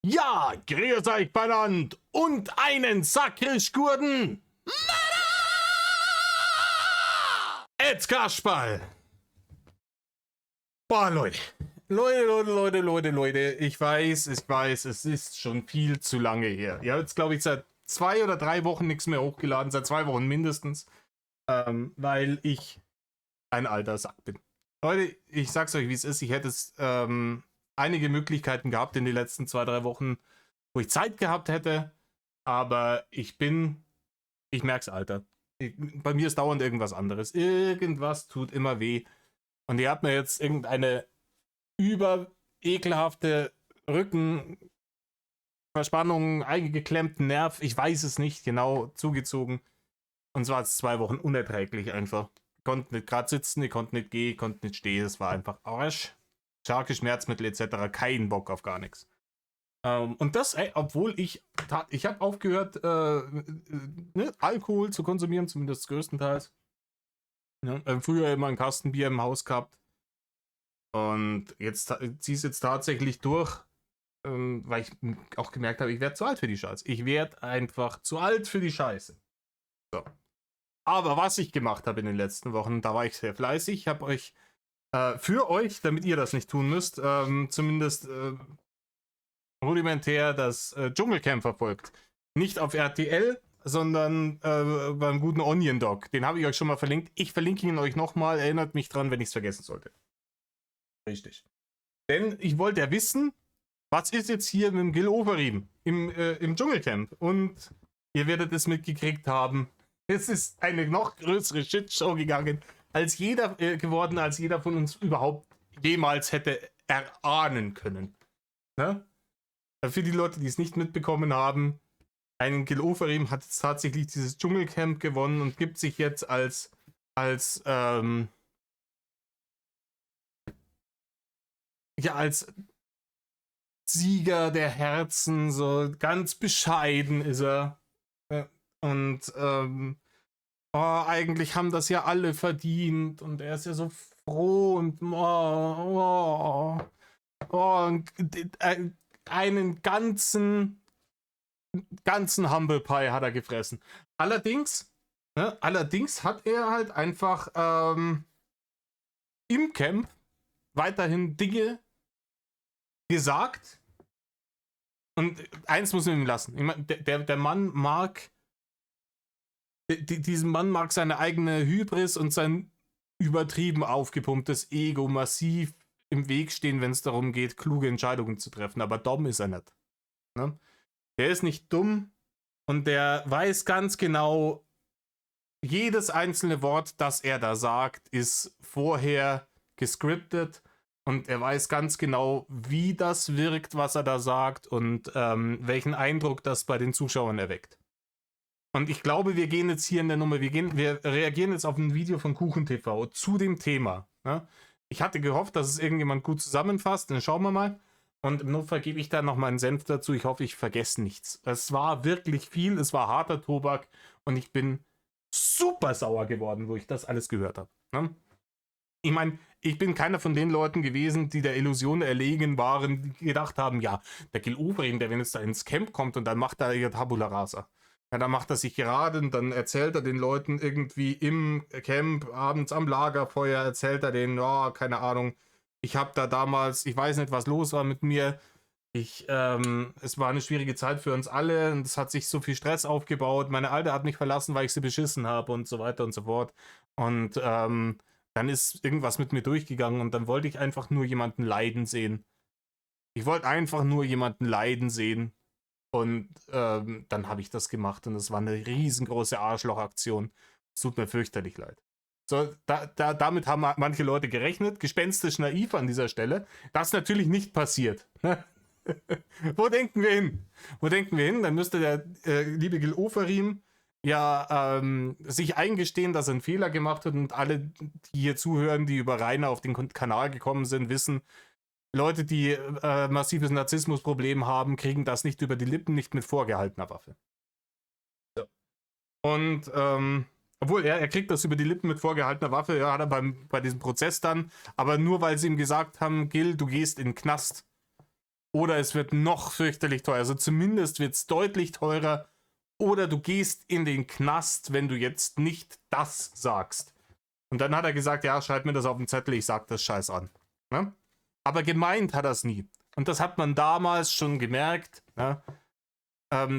Ja, grüß euch benannt und einen Sakrischgurden. Ed Kasperl. Boah, Leute, ich weiß, es ist schon viel zu lange her. Ihr habt jetzt, glaube ich, seit 2 oder 3 Wochen nichts mehr hochgeladen, seit 2 Wochen mindestens, weil ich ein alter Sack bin. Leute, ich sag's euch, wie es ist, ich hätte es einige Möglichkeiten gehabt in den letzten 2, 3 Wochen, wo ich Zeit gehabt hätte, aber ich merk's, Alter. Bei mir ist dauernd irgendwas anderes. Irgendwas tut immer weh. Und ihr habt mir jetzt irgendeine ekelhafte Rückenverspannung, eingeklemmten Nerv, ich weiß es nicht genau, zugezogen. Und zwar hat es 2 Wochen unerträglich einfach. Ich konnte nicht gerade sitzen, ich konnte nicht gehen, ich konnte nicht stehen. Es war einfach Arsch. Starke Schmerzmittel etc. Kein Bock auf gar nichts. Und das, obwohl ich habe aufgehört, Alkohol zu konsumieren, zumindest größtenteils. Ja, früher immer ein Kastenbier im Haus gehabt. Und jetzt ziehe ich es jetzt tatsächlich durch, weil ich auch gemerkt habe, ich werde zu alt für die Scheiße. Ich werde einfach zu alt für die Scheiße. So. Aber was ich gemacht habe in den letzten Wochen, da war ich sehr fleißig. Ich habe euch für euch, damit ihr das nicht tun müsst, zumindest rudimentär das Dschungelcamp verfolgt. Nicht auf RTL, sondern beim guten Onion Dog. Den habe ich euch schon mal verlinkt. Ich verlinke ihn euch nochmal. Erinnert mich dran, wenn ich es vergessen sollte. Richtig. Denn ich wollte ja wissen, was ist jetzt hier mit dem Gil Ofarim im Dschungelcamp? Und ihr werdet es mitgekriegt haben. Es ist eine noch größere Shitshow gegangen, als jeder von uns überhaupt jemals hätte erahnen können. Ne? Für die Leute, die es nicht mitbekommen haben, ein Gil Ofarim hat jetzt tatsächlich dieses Dschungelcamp gewonnen und gibt sich jetzt als Sieger der Herzen, so ganz bescheiden ist er. Und eigentlich haben das ja alle verdient und er ist ja so froh und einen ganzen Humble Pie hat er gefressen. Allerdings hat er halt einfach im Camp weiterhin Dinge gesagt. Und eins muss man ihm lassen. Ich meine, der Mann mag diesem Mann mag seine eigene Hybris und sein übertrieben aufgepumptes Ego massiv im Weg stehen, wenn es darum geht, kluge Entscheidungen zu treffen. Aber dumm ist er nicht. Ne? Der ist nicht dumm und der weiß ganz genau, jedes einzelne Wort, das er da sagt, ist vorher gescriptet und er weiß ganz genau, wie das wirkt, was er da sagt und welchen Eindruck das bei den Zuschauern erweckt. Und ich glaube, wir gehen jetzt hier in der Nummer, wir reagieren jetzt auf ein Video von KuchenTV zu dem Thema. Ne? Ich hatte gehofft, dass es irgendjemand gut zusammenfasst, dann schauen wir mal. Und im Notfall gebe ich da noch meinen Senf dazu. Ich hoffe, ich vergesse nichts. Es war wirklich viel, es war harter Tobak und ich bin super sauer geworden, wo ich das alles gehört habe. Ne? Ich meine, ich bin keiner von den Leuten gewesen, die der Illusion erlegen waren, die gedacht haben, ja, der Gil Ofarim, der wenn jetzt da ins Camp kommt und dann macht er ja Tabula Rasa. Ja, dann macht er sich gerade und dann erzählt er den Leuten irgendwie im Camp, abends am Lagerfeuer, erzählt er denen, oh, keine Ahnung, ich habe da damals, ich weiß nicht, was los war mit mir, es war eine schwierige Zeit für uns alle und es hat sich so viel Stress aufgebaut, meine Alte hat mich verlassen, weil ich sie beschissen habe und so weiter und so fort. Und dann ist irgendwas mit mir durchgegangen und dann wollte ich einfach nur jemanden leiden sehen. Ich wollte einfach nur jemanden leiden sehen. Und dann habe ich das gemacht und es war eine riesengroße Arschlochaktion. Es tut mir fürchterlich leid. So, damit haben manche Leute gerechnet, gespenstisch naiv an dieser Stelle. Das ist natürlich nicht passiert. Wo denken wir hin? Dann müsste der liebe Gil Ofarim ja sich eingestehen, dass er einen Fehler gemacht hat und alle, die hier zuhören, die über Rainer auf den Kanal gekommen sind, wissen, Leute, die massives Narzissmusproblem haben, kriegen das nicht über die Lippen, nicht mit vorgehaltener Waffe. So. Und obwohl er kriegt das über die Lippen mit vorgehaltener Waffe, ja, hat er bei diesem Prozess dann, aber nur weil sie ihm gesagt haben, Gil, du gehst in den Knast. oder es wird noch fürchterlich teuer. Also zumindest wird es deutlich teurer oder du gehst in den Knast, wenn du jetzt nicht das sagst. Und dann hat er gesagt, ja, schreib mir das auf den Zettel, ich sag das Scheiß an. Ne? Aber gemeint hat er es nie. Und das hat man damals schon gemerkt, ne?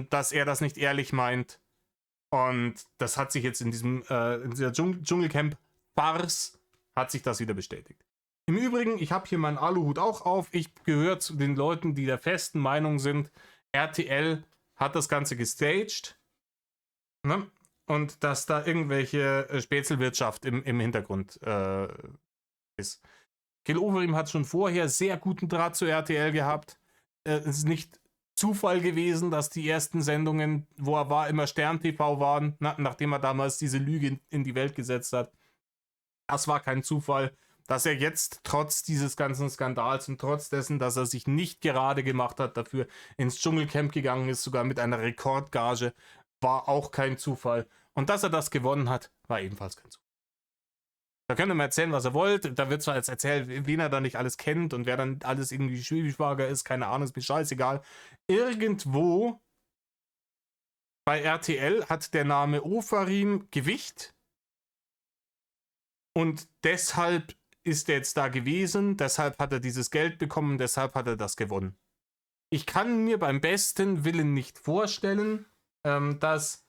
Dass er das nicht ehrlich meint. Und das hat sich jetzt in dieser Dschungelcamp-Farce hat sich das wieder bestätigt. Im Übrigen, ich habe hier meinen Aluhut auch auf. Ich gehöre zu den Leuten, die der festen Meinung sind, RTL hat das Ganze gestaged. Ne? Und dass da irgendwelche Spätzelwirtschaft im Hintergrund ist. Gil Oferim hat schon vorher sehr guten Draht zu RTL gehabt. Es ist nicht Zufall gewesen, dass die ersten Sendungen, wo er war, immer Stern TV waren, nachdem er damals diese Lüge in die Welt gesetzt hat. Das war kein Zufall. Dass er jetzt trotz dieses ganzen Skandals und trotz dessen, dass er sich nicht gerade gemacht hat, dafür ins Dschungelcamp gegangen ist, sogar mit einer Rekordgage, war auch kein Zufall. Und dass er das gewonnen hat, war ebenfalls kein Zufall. Da könnt ihr mal erzählen, was ihr wollt. Da wird zwar jetzt erzählt, wen er da nicht alles kennt und wer dann alles irgendwie Schwiegerschwager ist, keine Ahnung, ist mir scheißegal. Irgendwo bei RTL hat der Name Oferim Gewicht und deshalb ist er jetzt da gewesen, deshalb hat er dieses Geld bekommen, deshalb hat er das gewonnen. Ich kann mir beim besten Willen nicht vorstellen, dass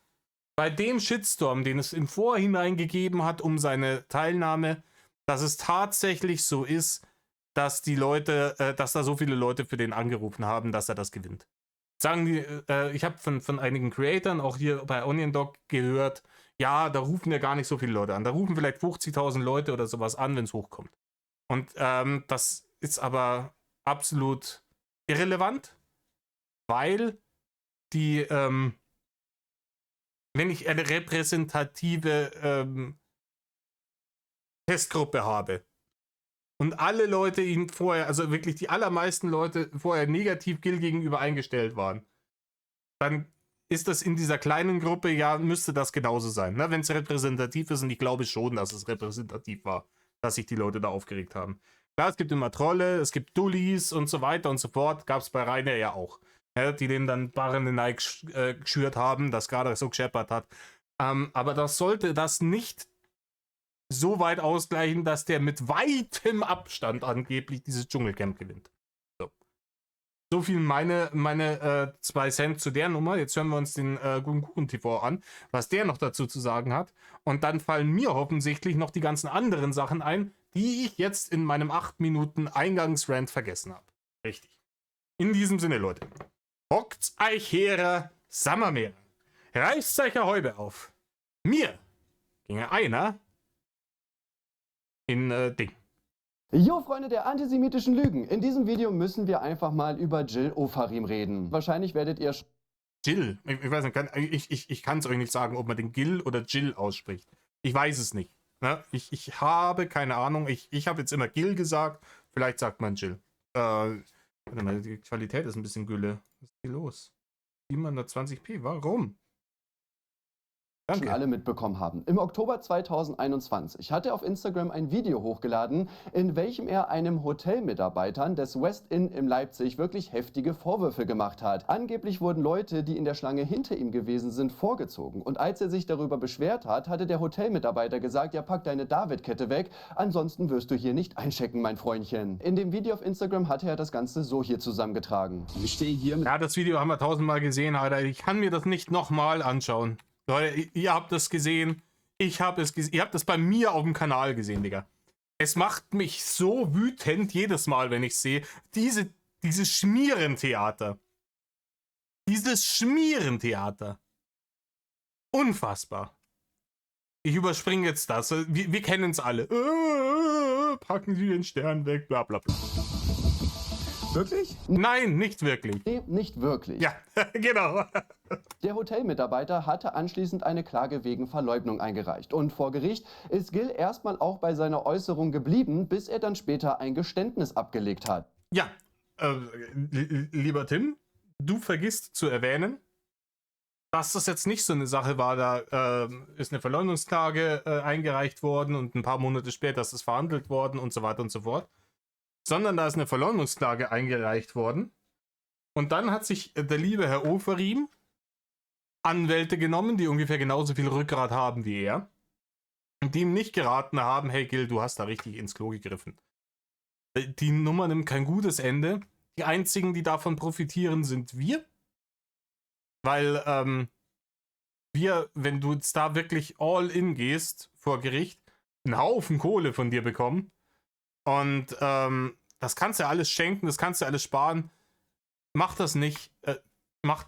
bei dem Shitstorm, den es im Vorhinein gegeben hat um seine Teilnahme, dass es tatsächlich so ist, dass dass da so viele Leute für den angerufen haben, dass er das gewinnt. Sagen die, ich habe von einigen Creatoren, auch hier bei Onion Dog gehört, ja, da rufen ja gar nicht so viele Leute an. Da rufen vielleicht 50.000 Leute oder sowas an, wenn es hochkommt. Und das ist aber absolut irrelevant, weil die, wenn ich eine repräsentative Testgruppe habe und alle Leute ihn vorher, also wirklich die allermeisten Leute vorher negativ Gil gegenüber eingestellt waren, dann ist das in dieser kleinen Gruppe, ja, müsste das genauso sein. Ne? Wenn es repräsentativ ist, und ich glaube schon, dass es repräsentativ war, dass sich die Leute da aufgeregt haben. Klar, es gibt immer Trolle, es gibt Dullis und so weiter und so fort. Gab es bei Rainer ja auch. Ja, die denen dann Barren in Nike geschürt haben, das gerade so gescheppert hat. Aber das sollte das nicht so weit ausgleichen, dass der mit weitem Abstand angeblich dieses Dschungelcamp gewinnt. So viel meine 2 Cent zu der Nummer. Jetzt hören wir uns den Guten Kuchen TV an, was der noch dazu zu sagen hat. Und dann fallen mir offensichtlich noch die ganzen anderen Sachen ein, die ich jetzt in meinem 8 Minuten Eingangsrant vergessen habe. Richtig. In diesem Sinne, Leute. Hockt euch her, Sammermeer. Reißt euch ein Häube auf. Mir ginge einer in Ding. Jo, Freunde der antisemitischen Lügen. In diesem Video müssen wir einfach mal über Gil Oferim reden. Wahrscheinlich werdet ihr... Gil? Ich weiß nicht, ich kann es euch nicht sagen, ob man den Gil oder Gil ausspricht. Ich weiß es nicht. Ne? Ich habe keine Ahnung. Ich habe jetzt immer Gil gesagt. Vielleicht sagt man Gil. Warte mal, die Qualität ist ein bisschen Gülle. Was ist hier los? 720p, warum? schon alle mitbekommen haben. Im Oktober 2021 hat er auf Instagram ein Video hochgeladen, in welchem er einem Hotelmitarbeitern des West Inn in Leipzig wirklich heftige Vorwürfe gemacht hat. Angeblich wurden Leute, die in der Schlange hinter ihm gewesen sind, vorgezogen. Und als er sich darüber beschwert hat, hatte der Hotelmitarbeiter gesagt, ja, pack deine David-Kette weg, ansonsten wirst du hier nicht einchecken, mein Freundchen. In dem Video auf Instagram hatte er das Ganze so hier zusammengetragen. Ich stehe hier mit... Ja, das Video haben wir 1000-mal gesehen, Alter. Ich kann mir das nicht nochmal anschauen. Leute, ihr habt das gesehen. Ich habe es gesehen. Ihr habt das bei mir auf dem Kanal gesehen, Digga. Es macht mich so wütend jedes Mal, wenn ich sehe, dieses Schmierentheater. Dieses Schmierentheater. Unfassbar. Ich überspringe jetzt das. Wir kennen es alle. Packen Sie den Stern weg, bla bla bla. Wirklich? Nein, nicht wirklich. Nee, nicht wirklich. Ja, genau. Der Hotelmitarbeiter hatte anschließend eine Klage wegen Verleugnung eingereicht. Und vor Gericht ist Gil erstmal auch bei seiner Äußerung geblieben, bis er dann später ein Geständnis abgelegt hat. Ja, lieber Tim, du vergisst zu erwähnen, dass das jetzt nicht so eine Sache war, da ist eine Verleumdungsklage eingereicht worden und ein paar Monate später ist es verhandelt worden und so weiter und so fort. Sondern da ist eine Verleumdungsklage eingereicht worden Und dann hat sich der liebe Herr Oferim Anwälte genommen, die ungefähr genauso viel Rückgrat haben wie er. Und die ihm nicht geraten haben, hey Gil, du hast da richtig ins Klo gegriffen. Die Nummer nimmt kein gutes Ende. Die einzigen, die davon profitieren, sind wir. Weil wir, wenn du jetzt da wirklich all in gehst vor Gericht, einen Haufen Kohle von dir bekommen. Und das kannst du ja alles schenken, das kannst du alles sparen. Mach das nicht. Mach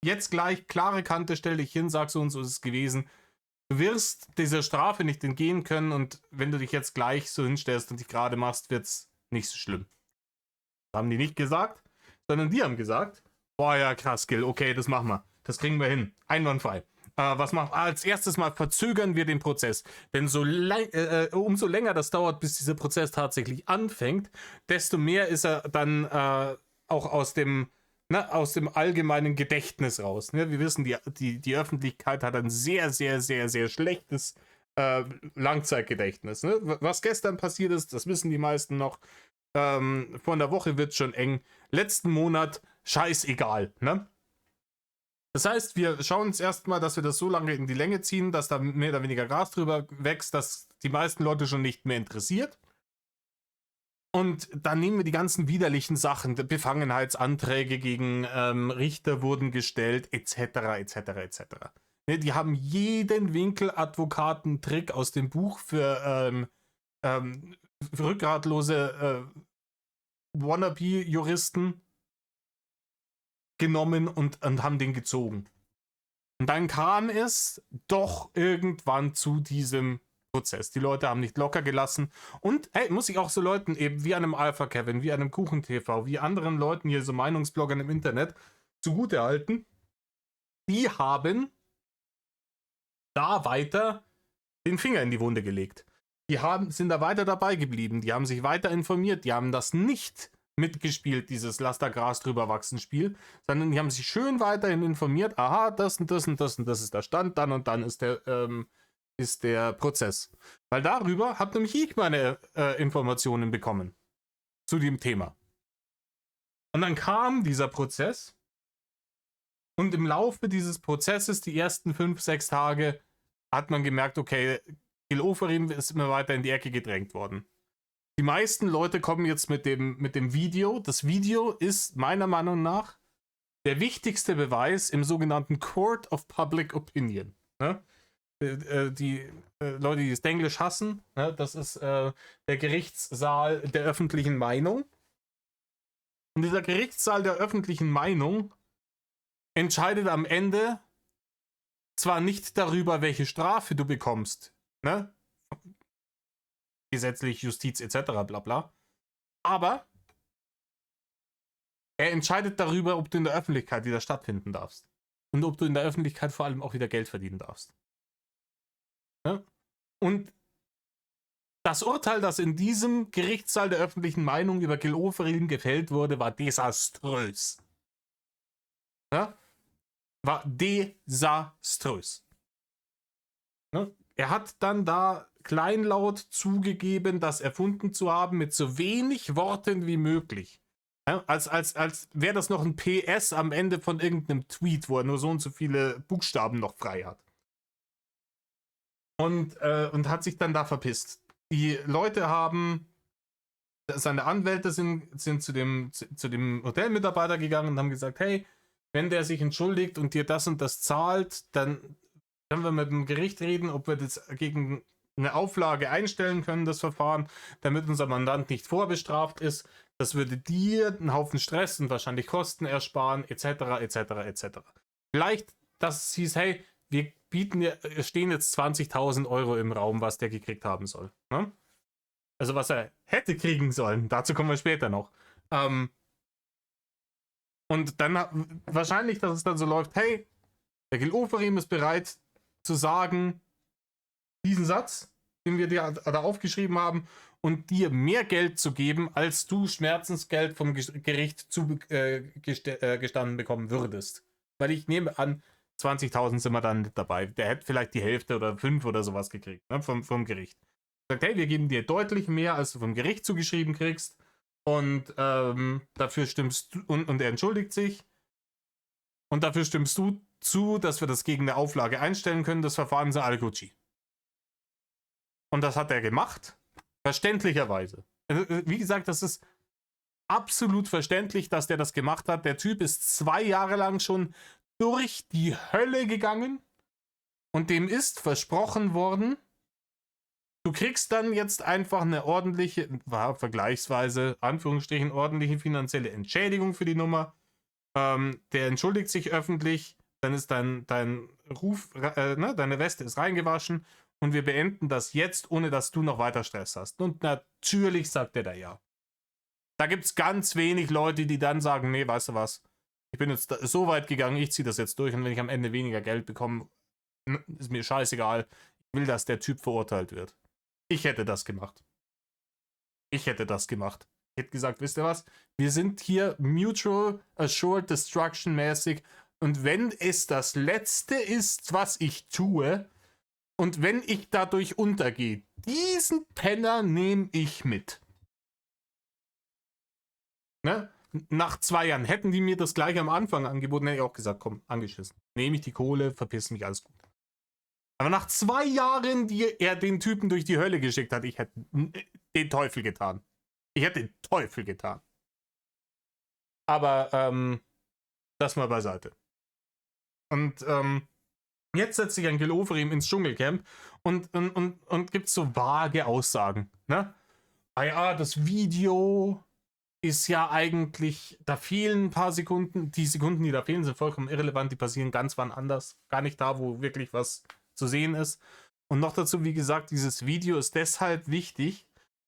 jetzt gleich klare Kante, stell dich hin, sag so und so ist es gewesen. Du wirst dieser Strafe nicht entgehen können und wenn du dich jetzt gleich so hinstellst und dich gerade machst, wird's nicht so schlimm. Das haben die nicht gesagt, sondern die haben gesagt, boah ja krass, Gil, okay, das machen wir. Das kriegen wir hin. Einwandfrei. Was machen wir? Als erstes mal verzögern wir den Prozess. Denn umso länger das dauert, bis dieser Prozess tatsächlich anfängt, desto mehr ist er dann auch aus dem allgemeinen Gedächtnis raus. Ne? Wir wissen, die Öffentlichkeit hat ein sehr, sehr, sehr, sehr schlechtes Langzeitgedächtnis. Ne? Was gestern passiert ist, das wissen die meisten noch. Vor einer Woche wird es schon eng. Letzten Monat, scheißegal. Ne? Das heißt, wir schauen uns erstmal, dass wir das so lange in die Länge ziehen, dass da mehr oder weniger Gras drüber wächst, dass die meisten Leute schon nicht mehr interessiert. Und dann nehmen wir die ganzen widerlichen Sachen, Befangenheitsanträge gegen Richter wurden gestellt, etc., etc., etc. Ne, die haben jeden Winkeladvokaten-Trick aus dem Buch für rückgratlose Wannabe-Juristen genommen und haben den gezogen. Und dann kam es doch irgendwann zu diesem Prozess. Die Leute haben nicht locker gelassen. Und hey, muss ich auch so Leuten eben wie einem Alpha Kevin, wie einem Kuchen TV, wie anderen Leuten hier, so Meinungsbloggern im Internet, zugute halten. Die haben da weiter den Finger in die Wunde gelegt. Sind da weiter dabei geblieben. Die haben sich weiter informiert. Die haben das nicht mitgespielt, dieses Lass da Gras drüber wachsen Spiel, sondern die haben sich schön weiterhin informiert. Aha, das und das und das und das ist der Stand. Dann und dann ist der Prozess. Weil darüber habe nämlich ich meine Informationen bekommen zu dem Thema. Und dann kam dieser Prozess und im Laufe dieses Prozesses, die ersten 5-6 Tage, hat man gemerkt, okay, Gil Oferim ist immer weiter in die Ecke gedrängt worden. Die meisten Leute kommen jetzt mit dem Video. Das Video ist meiner Meinung nach der wichtigste Beweis im sogenannten Court of Public Opinion. Ne? Die Leute, die das Englisch hassen, ne? Das ist der Gerichtssaal der öffentlichen Meinung. Und dieser Gerichtssaal der öffentlichen Meinung entscheidet am Ende zwar nicht darüber, welche Strafe du bekommst, ne? Gesetzlich, Justiz etc. bla bla, aber er entscheidet darüber, ob du in der Öffentlichkeit wieder stattfinden darfst. Und ob du in der Öffentlichkeit vor allem auch wieder Geld verdienen darfst. Ja? Und das Urteil, das in diesem Gerichtssaal der öffentlichen Meinung über Gil Oferim gefällt wurde, war desaströs. Ja? War desaströs. Ja? Er hat dann da kleinlaut zugegeben, das erfunden zu haben mit so wenig Worten wie möglich. Ja, als wäre das noch ein PS am Ende von irgendeinem Tweet, wo er nur so und so viele Buchstaben noch frei hat. Und hat sich dann da verpisst. Die Leute haben, seine Anwälte sind zu dem Hotelmitarbeiter gegangen und haben gesagt, hey, wenn der sich entschuldigt und dir das und das zahlt, dann können wir mit dem Gericht reden, ob wir das gegen eine Auflage einstellen können, das Verfahren, damit unser Mandant nicht vorbestraft ist. Das würde dir einen Haufen Stress und wahrscheinlich Kosten ersparen, etc., etc., etc. Vielleicht, dass es hieß, hey, wir stehen jetzt 20.000 Euro im Raum, was der gekriegt haben soll. Ne? Also was er hätte kriegen sollen, dazu kommen wir später noch. Und dann wahrscheinlich, dass es dann so läuft, hey, der Gil Oferim ist bereit zu sagen, diesen Satz, den wir dir da aufgeschrieben haben, und dir mehr Geld zu geben, als du Schmerzensgeld vom Gericht zugestanden bekommen würdest. Weil ich nehme an, 20.000 sind wir dann nicht dabei. Der hätte vielleicht die Hälfte oder 5 oder sowas gekriegt, ne, vom Gericht. Sagt, hey, wir geben dir deutlich mehr, als du vom Gericht zugeschrieben kriegst, Und dafür stimmst du, und er entschuldigt sich. Und dafür stimmst du zu, dass wir das gegen eine Auflage einstellen können. Das Verfahren ist alle Gucci. Und das hat er gemacht. Verständlicherweise. Wie gesagt, das ist absolut verständlich, dass der das gemacht hat. Der Typ ist 2 Jahre lang schon durch die Hölle gegangen. Und dem ist versprochen worden, du kriegst dann jetzt einfach eine ordentliche, vergleichsweise, Anführungsstrichen, ordentliche finanzielle Entschädigung für die Nummer. Der entschuldigt sich öffentlich, dann ist dein Ruf, deine Weste ist reingewaschen und wir beenden das jetzt, ohne dass du noch weiter Stress hast. Und natürlich sagt er da ja. Da gibt es ganz wenig Leute, die dann sagen, nee, weißt du was, ich bin jetzt so weit gegangen, ich ziehe das jetzt durch und wenn ich am Ende weniger Geld bekomme, ist mir scheißegal, ich will, dass der Typ verurteilt wird. Ich hätte das gemacht. Ich hätte gesagt, wisst ihr was? Wir sind hier Mutual Assured Destruction mäßig und wenn es das Letzte ist, was ich tue und wenn ich dadurch untergehe, diesen Penner nehme ich mit. Ne? Nach 2 Jahren hätten die mir das gleich am Anfang angeboten, hätte ich auch gesagt, komm, angeschissen. Nehme ich die Kohle, verpiss mich, alles gut. Aber nach 2 Jahren, die er den Typen durch die Hölle geschickt hat, ich hätte den Teufel getan. Aber das mal beiseite. Und jetzt setzt sich ein Gil Oferim ins Dschungelcamp und gibt so vage Aussagen. Ne? Ah ja, das Video ist ja eigentlich, da fehlen ein paar Sekunden. Die Sekunden, die da fehlen, sind vollkommen irrelevant. Die passieren ganz wann anders. Gar nicht da, wo wirklich was zu sehen ist. Und noch dazu, wie gesagt, dieses Video ist deshalb wichtig,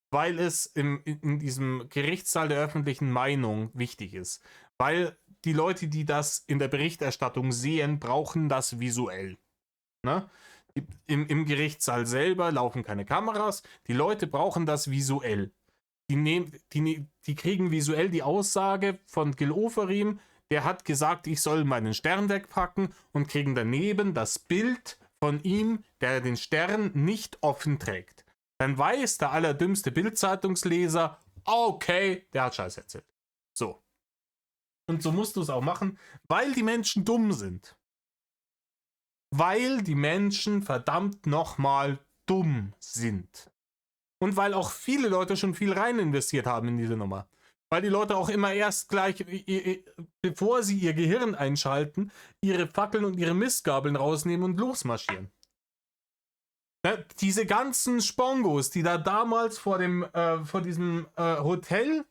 weil es in diesem Gerichtssaal der öffentlichen Meinung wichtig ist. Weil die Leute, die das in der Berichterstattung sehen, brauchen das visuell. Ne? Im Gerichtssaal selber laufen keine Kameras. Die Leute brauchen das visuell. Die kriegen visuell die Aussage von Gil Oferim, der hat gesagt, ich soll meinen Stern wegpacken und kriegen daneben das Bild von ihm, der den Stern nicht offen trägt. Dann weiß der allerdümmste Bild-Zeitungsleser, okay, der hat Scheiß erzählt. So. Und so musst du es auch machen, weil die Menschen dumm sind. Weil die Menschen verdammt nochmal dumm sind. Und weil auch viele Leute schon viel rein investiert haben in diese Nummer. Weil die Leute auch immer erst gleich, bevor sie ihr Gehirn einschalten, ihre Fackeln und ihre Mistgabeln rausnehmen und losmarschieren. Diese ganzen Spongos, die da damals vor diesem Hotel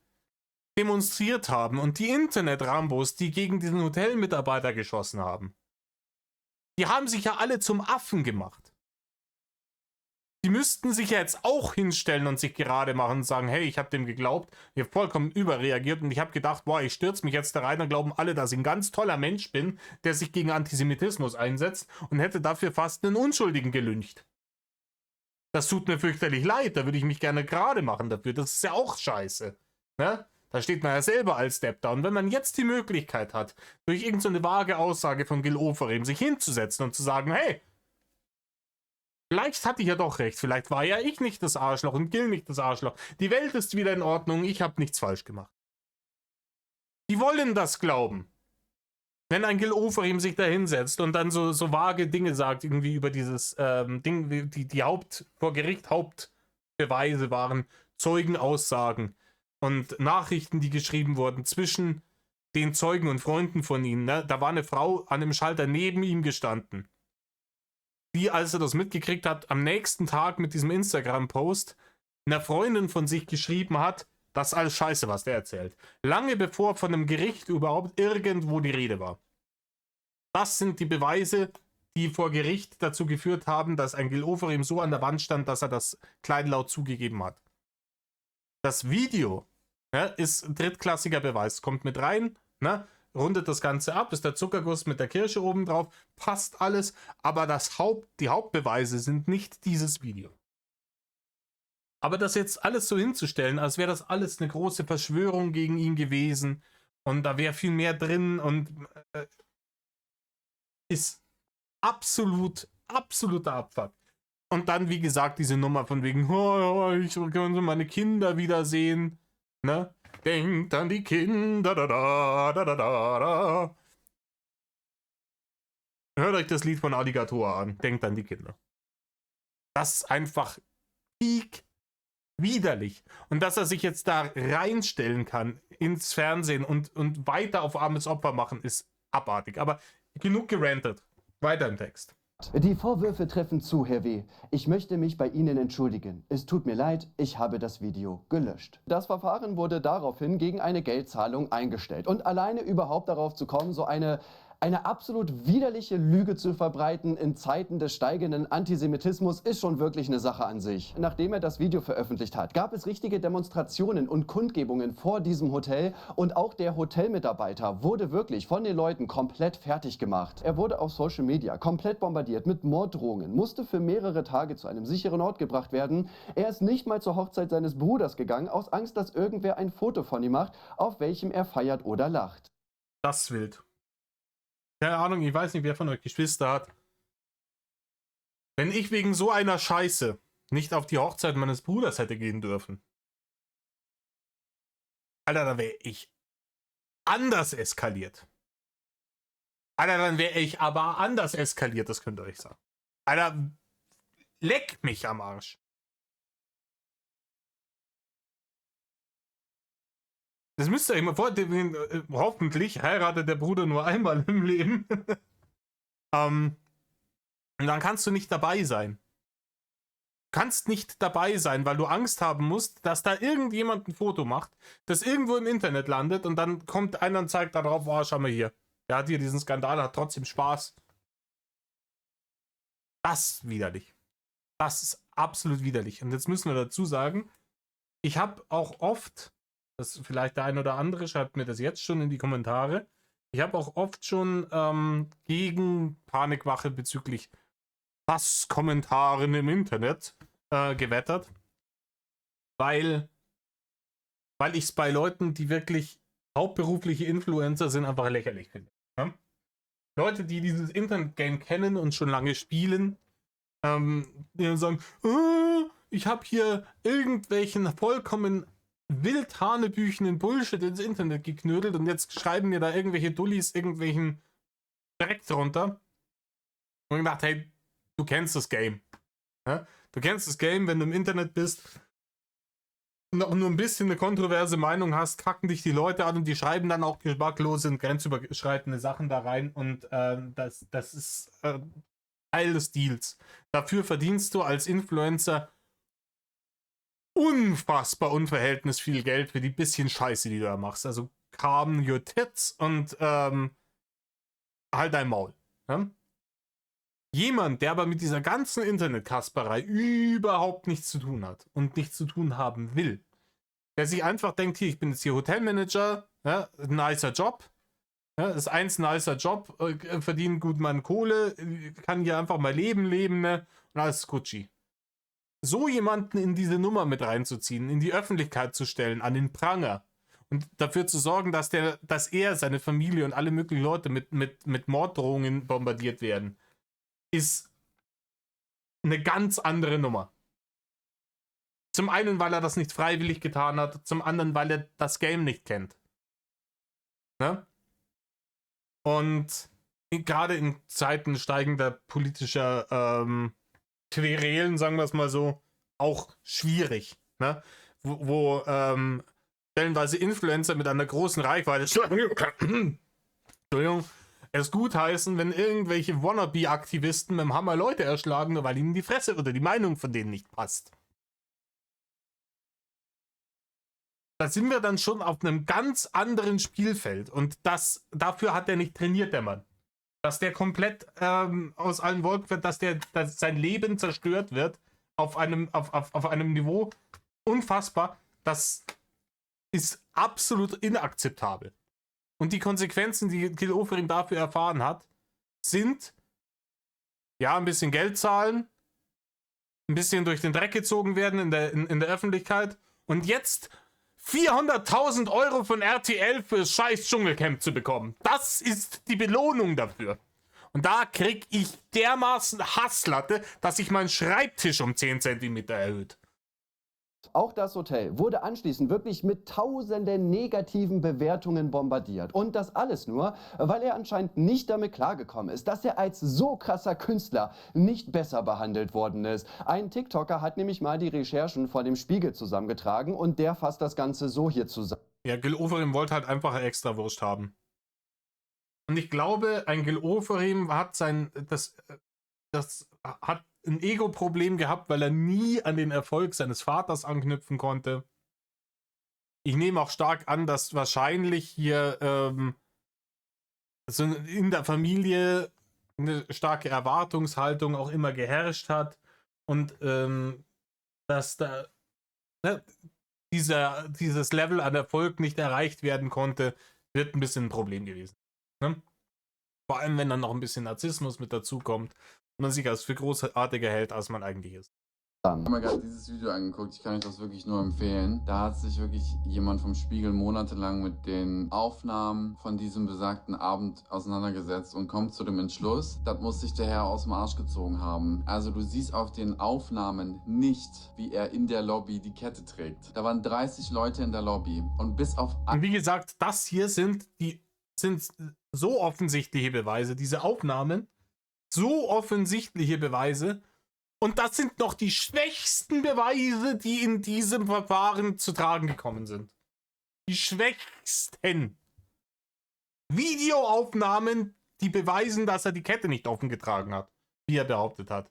demonstriert haben und die Internet-Rambos, die gegen diesen Hotelmitarbeiter geschossen haben, die haben sich ja alle zum Affen gemacht. Die müssten sich ja jetzt auch hinstellen und sich gerade machen und sagen, hey, ich habe dem geglaubt, ich habe vollkommen überreagiert und ich habe gedacht, boah, ich stürze mich jetzt da rein und glauben alle, dass ich ein ganz toller Mensch bin, der sich gegen Antisemitismus einsetzt und hätte dafür fast einen Unschuldigen gelyncht. Das tut mir fürchterlich leid, da würde ich mich gerne gerade machen dafür, das ist ja auch scheiße. Ne? Da steht man ja selber als Depp da. Und wenn man jetzt die Möglichkeit hat, durch irgendeine vage Aussage von Gil Oferim sich hinzusetzen und zu sagen, hey, vielleicht hatte ich ja doch recht, vielleicht war ja ich nicht das Arschloch und Gil nicht das Arschloch. Die Welt ist wieder in Ordnung, ich habe nichts falsch gemacht. Die wollen das glauben. Wenn ein Gil Oferim sich da hinsetzt und dann so vage Dinge sagt, irgendwie über dieses Ding, die vor Gericht Hauptbeweise waren, Zeugenaussagen und Nachrichten, die geschrieben wurden zwischen den Zeugen und Freunden von ihm. Ne? Da war eine Frau an dem Schalter neben ihm gestanden, die, als er das mitgekriegt hat, am nächsten Tag mit diesem Instagram-Post einer Freundin von sich geschrieben hat, das ist alles scheiße, was der erzählt. Lange bevor von einem Gericht überhaupt irgendwo die Rede war. Das sind die Beweise, die vor Gericht dazu geführt haben, dass ein Gil Oferim so an der Wand stand, dass er das kleinlaut zugegeben hat. Das Video, ne, ist ein drittklassiger Beweis. Kommt mit rein, ne, rundet das Ganze ab, ist der Zuckerguss mit der Kirsche oben drauf, passt alles, aber die Hauptbeweise sind nicht dieses Video. Aber das jetzt alles so hinzustellen, als wäre das alles eine große Verschwörung gegen ihn gewesen und da wäre viel mehr drin und ist absoluter Abfuck. Und dann, wie gesagt, diese Nummer von wegen, oh, ich kann meine Kinder wiedersehen, ne? Denkt an die Kinder, da, da, da, da, da, da. Hört euch das Lied von Alligator an. Denkt an die Kinder. Das ist einfach peak widerlich. Und dass er sich jetzt da reinstellen kann ins Fernsehen und weiter auf armes Opfer machen, ist abartig. Aber genug gerantet. Weiter im Text. Die Vorwürfe treffen zu, Herr W. Ich möchte mich bei Ihnen entschuldigen. Es tut mir leid, ich habe das Video gelöscht. Das Verfahren wurde daraufhin gegen eine Geldzahlung eingestellt. Und alleine überhaupt darauf zu kommen, so eine absolut widerliche Lüge zu verbreiten in Zeiten des steigenden Antisemitismus, ist schon wirklich eine Sache an sich. Nachdem er das Video veröffentlicht hat, gab es richtige Demonstrationen und Kundgebungen vor diesem Hotel und auch der Hotelmitarbeiter wurde wirklich von den Leuten komplett fertig gemacht. Er wurde auf Social Media komplett bombardiert mit Morddrohungen, musste für mehrere Tage zu einem sicheren Ort gebracht werden. Er ist nicht mal zur Hochzeit seines Bruders gegangen, aus Angst, dass irgendwer ein Foto von ihm macht, auf welchem er feiert oder lacht. Das ist wild. Keine Ahnung, ich weiß nicht, wer von euch Geschwister hat. Wenn ich wegen so einer Scheiße nicht auf die Hochzeit meines Bruders hätte gehen dürfen, Alter, dann wäre ich anders eskaliert. Alter, dann wäre ich aber anders eskaliert, das könnt ihr euch sagen. Alter, leck mich am Arsch. Das müsst ihr euch mal vorstellen, hoffentlich heiratet der Bruder nur einmal im Leben. Und dann kannst du nicht dabei sein. Du kannst nicht dabei sein, weil du Angst haben musst, dass da irgendjemand ein Foto macht, das irgendwo im Internet landet und dann kommt einer und zeigt da drauf, oh, schau mal hier. Der hat hier diesen Skandal, hat trotzdem Spaß. Das ist widerlich. Das ist absolut widerlich. Und jetzt müssen wir dazu sagen, ich habe auch oft... Das vielleicht der ein oder andere schreibt mir das jetzt schon in die Kommentare. Ich habe auch oft schon gegen Panikwache bezüglich Hasskommentaren im Internet gewettert, weil ich es bei Leuten, die wirklich hauptberufliche Influencer sind, einfach lächerlich finde. Ja? Leute, die dieses Internet-Game kennen und schon lange spielen, die dann sagen, ich habe hier irgendwelchen vollkommen wild hanebüchenen Bullshit ins Internet geknödelt und jetzt schreiben mir da irgendwelche Dullis irgendwelchen Dreck drunter. Und ich dachte, hey, du kennst das Game. Ja? Du kennst das Game, wenn du im Internet bist und auch nur ein bisschen eine kontroverse Meinung hast, kacken dich die Leute an und die schreiben dann auch geschmacklose und grenzüberschreitende Sachen da rein und das ist Teil des Deals. Dafür verdienst du als Influencer unfassbar unverhältnismäßig viel Geld für die bisschen Scheiße, die du da machst. Also calm your tits und halt dein Maul. Ja? Jemand, der aber mit dieser ganzen Internetkasperei überhaupt nichts zu tun hat und nichts zu tun haben will, der sich einfach denkt, hier, ich bin jetzt hier Hotelmanager, ja, nicer Job, ja, ist eins nicer Job, verdiene gut meine Kohle, kann hier einfach mal leben, ne, und alles ist Gucci. So jemanden in diese Nummer mit reinzuziehen, in die Öffentlichkeit zu stellen, an den Pranger und dafür zu sorgen, dass er, seine Familie und alle möglichen Leute mit Morddrohungen bombardiert werden, ist eine ganz andere Nummer. Zum einen, weil er das nicht freiwillig getan hat, zum anderen, weil er das Game nicht kennt. Ne? Und gerade in Zeiten steigender politischer Querelen, sagen wir es mal so, auch schwierig. Ne? Wo stellenweise Influencer mit einer großen Reichweite Entschuldigung, es gutheißen, wenn irgendwelche Wannabe-Aktivisten mit dem Hammer Leute erschlagen, nur weil ihnen die Fresse oder die Meinung von denen nicht passt. Da sind wir dann schon auf einem ganz anderen Spielfeld und dafür hat er nicht trainiert, der Mann. Dass der komplett aus allen Wolken wird, dass sein Leben zerstört wird auf einem Niveau unfassbar, das ist absolut inakzeptabel. Und die Konsequenzen, die Gil Oferim dafür erfahren hat, sind ja ein bisschen Geld zahlen, ein bisschen durch den Dreck gezogen werden in der Öffentlichkeit und jetzt 400.000 Euro von RTL fürs scheiß Dschungelcamp zu bekommen. Das ist die Belohnung dafür. Und da krieg ich dermaßen Hasslatte, dass sich mein Schreibtisch um 10 cm erhöht. Auch das Hotel wurde anschließend wirklich mit tausenden negativen Bewertungen bombardiert. Und das alles nur, weil er anscheinend nicht damit klargekommen ist, dass er als so krasser Künstler nicht besser behandelt worden ist. Ein TikToker hat nämlich mal die Recherchen von dem Spiegel zusammengetragen und der fasst das Ganze so hier zusammen. Ja, Gil Oferim wollte halt einfach eine Extrawurst haben. Und ich glaube, ein Gil Oferim hat das hat ein Ego-Problem gehabt, weil er nie an den Erfolg seines Vaters anknüpfen konnte. Ich nehme auch stark an, dass wahrscheinlich hier also in der Familie eine starke Erwartungshaltung auch immer geherrscht hat und dass da dieses Level an Erfolg nicht erreicht werden konnte, wird ein bisschen ein Problem gewesen. Ne? Vor allem, wenn dann noch ein bisschen Narzissmus mit dazu kommt und man sich als für großartiger hält, als man eigentlich ist. Ich habe mir gerade dieses Video angeguckt, ich kann euch das wirklich nur empfehlen. Da hat sich wirklich jemand vom Spiegel monatelang mit den Aufnahmen von diesem besagten Abend auseinandergesetzt und kommt zu dem Entschluss, das muss sich der Herr aus dem Arsch gezogen haben. Also du siehst auf den Aufnahmen nicht, wie er in der Lobby die Kette trägt. Da waren 30 Leute in der Lobby und bis auf... Und wie gesagt, das hier sind so offensichtliche Beweise, diese Aufnahmen, so offensichtliche Beweise. Und das sind noch die schwächsten Beweise, die in diesem Verfahren zu tragen gekommen sind. Die schwächsten. Videoaufnahmen, die beweisen, dass er die Kette nicht offen getragen hat, wie er behauptet hat.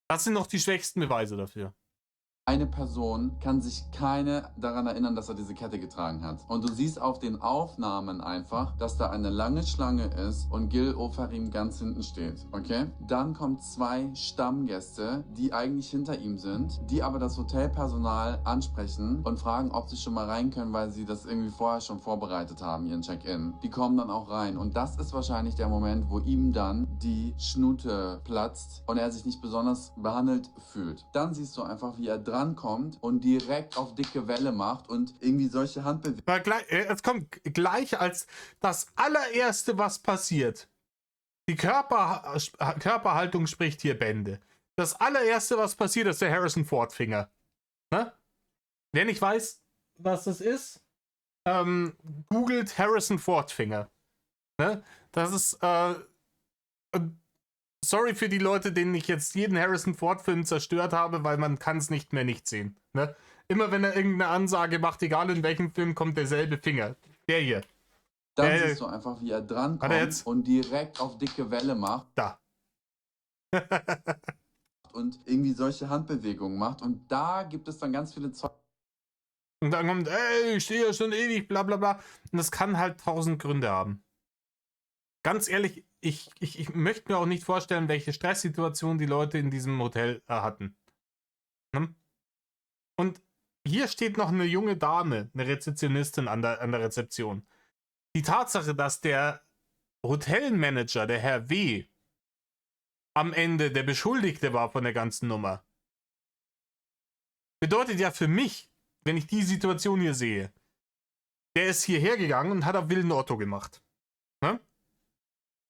Das sind noch die schwächsten Beweise dafür. Eine Person kann sich keine daran erinnern, dass er diese Kette getragen hat. Und du siehst auf den Aufnahmen einfach, dass da eine lange Schlange ist und Gil Oferim ganz hinten steht. Okay? Dann kommen 2 Stammgäste, die eigentlich hinter ihm sind, die aber das Hotelpersonal ansprechen und fragen, ob sie schon mal rein können, weil sie das irgendwie vorher schon vorbereitet haben, ihren Check-in. Die kommen dann auch rein. Und das ist wahrscheinlich der Moment, wo ihm dann die Schnute platzt und er sich nicht besonders behandelt fühlt. Dann siehst du einfach, wie er drankommt und direkt auf dicke Welle macht und irgendwie solche Handbewegungen. Es kommt gleich als das allererste, was passiert. Die Körperhaltung spricht hier Bände. Das allererste, was passiert, ist der Harrison Ford Finger. Ne? Wer nicht weiß, was das ist, googelt Harrison Ford Finger. Ne? Das ist sorry für die Leute, denen ich jetzt jeden Harrison Ford Film zerstört habe, weil man kann es nicht mehr nicht sehen. Ne? Immer wenn er irgendeine Ansage macht, egal in welchem Film, kommt derselbe Finger. Der hier. Dann siehst du einfach, wie er drankommt und direkt auf dicke Welle macht. Da. Und irgendwie solche Handbewegungen macht. Und da gibt es dann ganz viele Zeugen. Und dann kommt, ey, ich stehe ja schon ewig, bla bla bla. Und das kann halt 1000 Gründe haben. Ganz ehrlich, ich möchte mir auch nicht vorstellen, welche Stresssituation die Leute in diesem Hotel hatten. Hm? Und hier steht noch eine junge Dame, eine Rezeptionistin an der Rezeption. Die Tatsache, dass der Hotelmanager, der Herr W., am Ende der Beschuldigte war von der ganzen Nummer, bedeutet ja für mich, wenn ich die Situation hier sehe, der ist hierher gegangen und hat auf wilden Otto gemacht. Hm?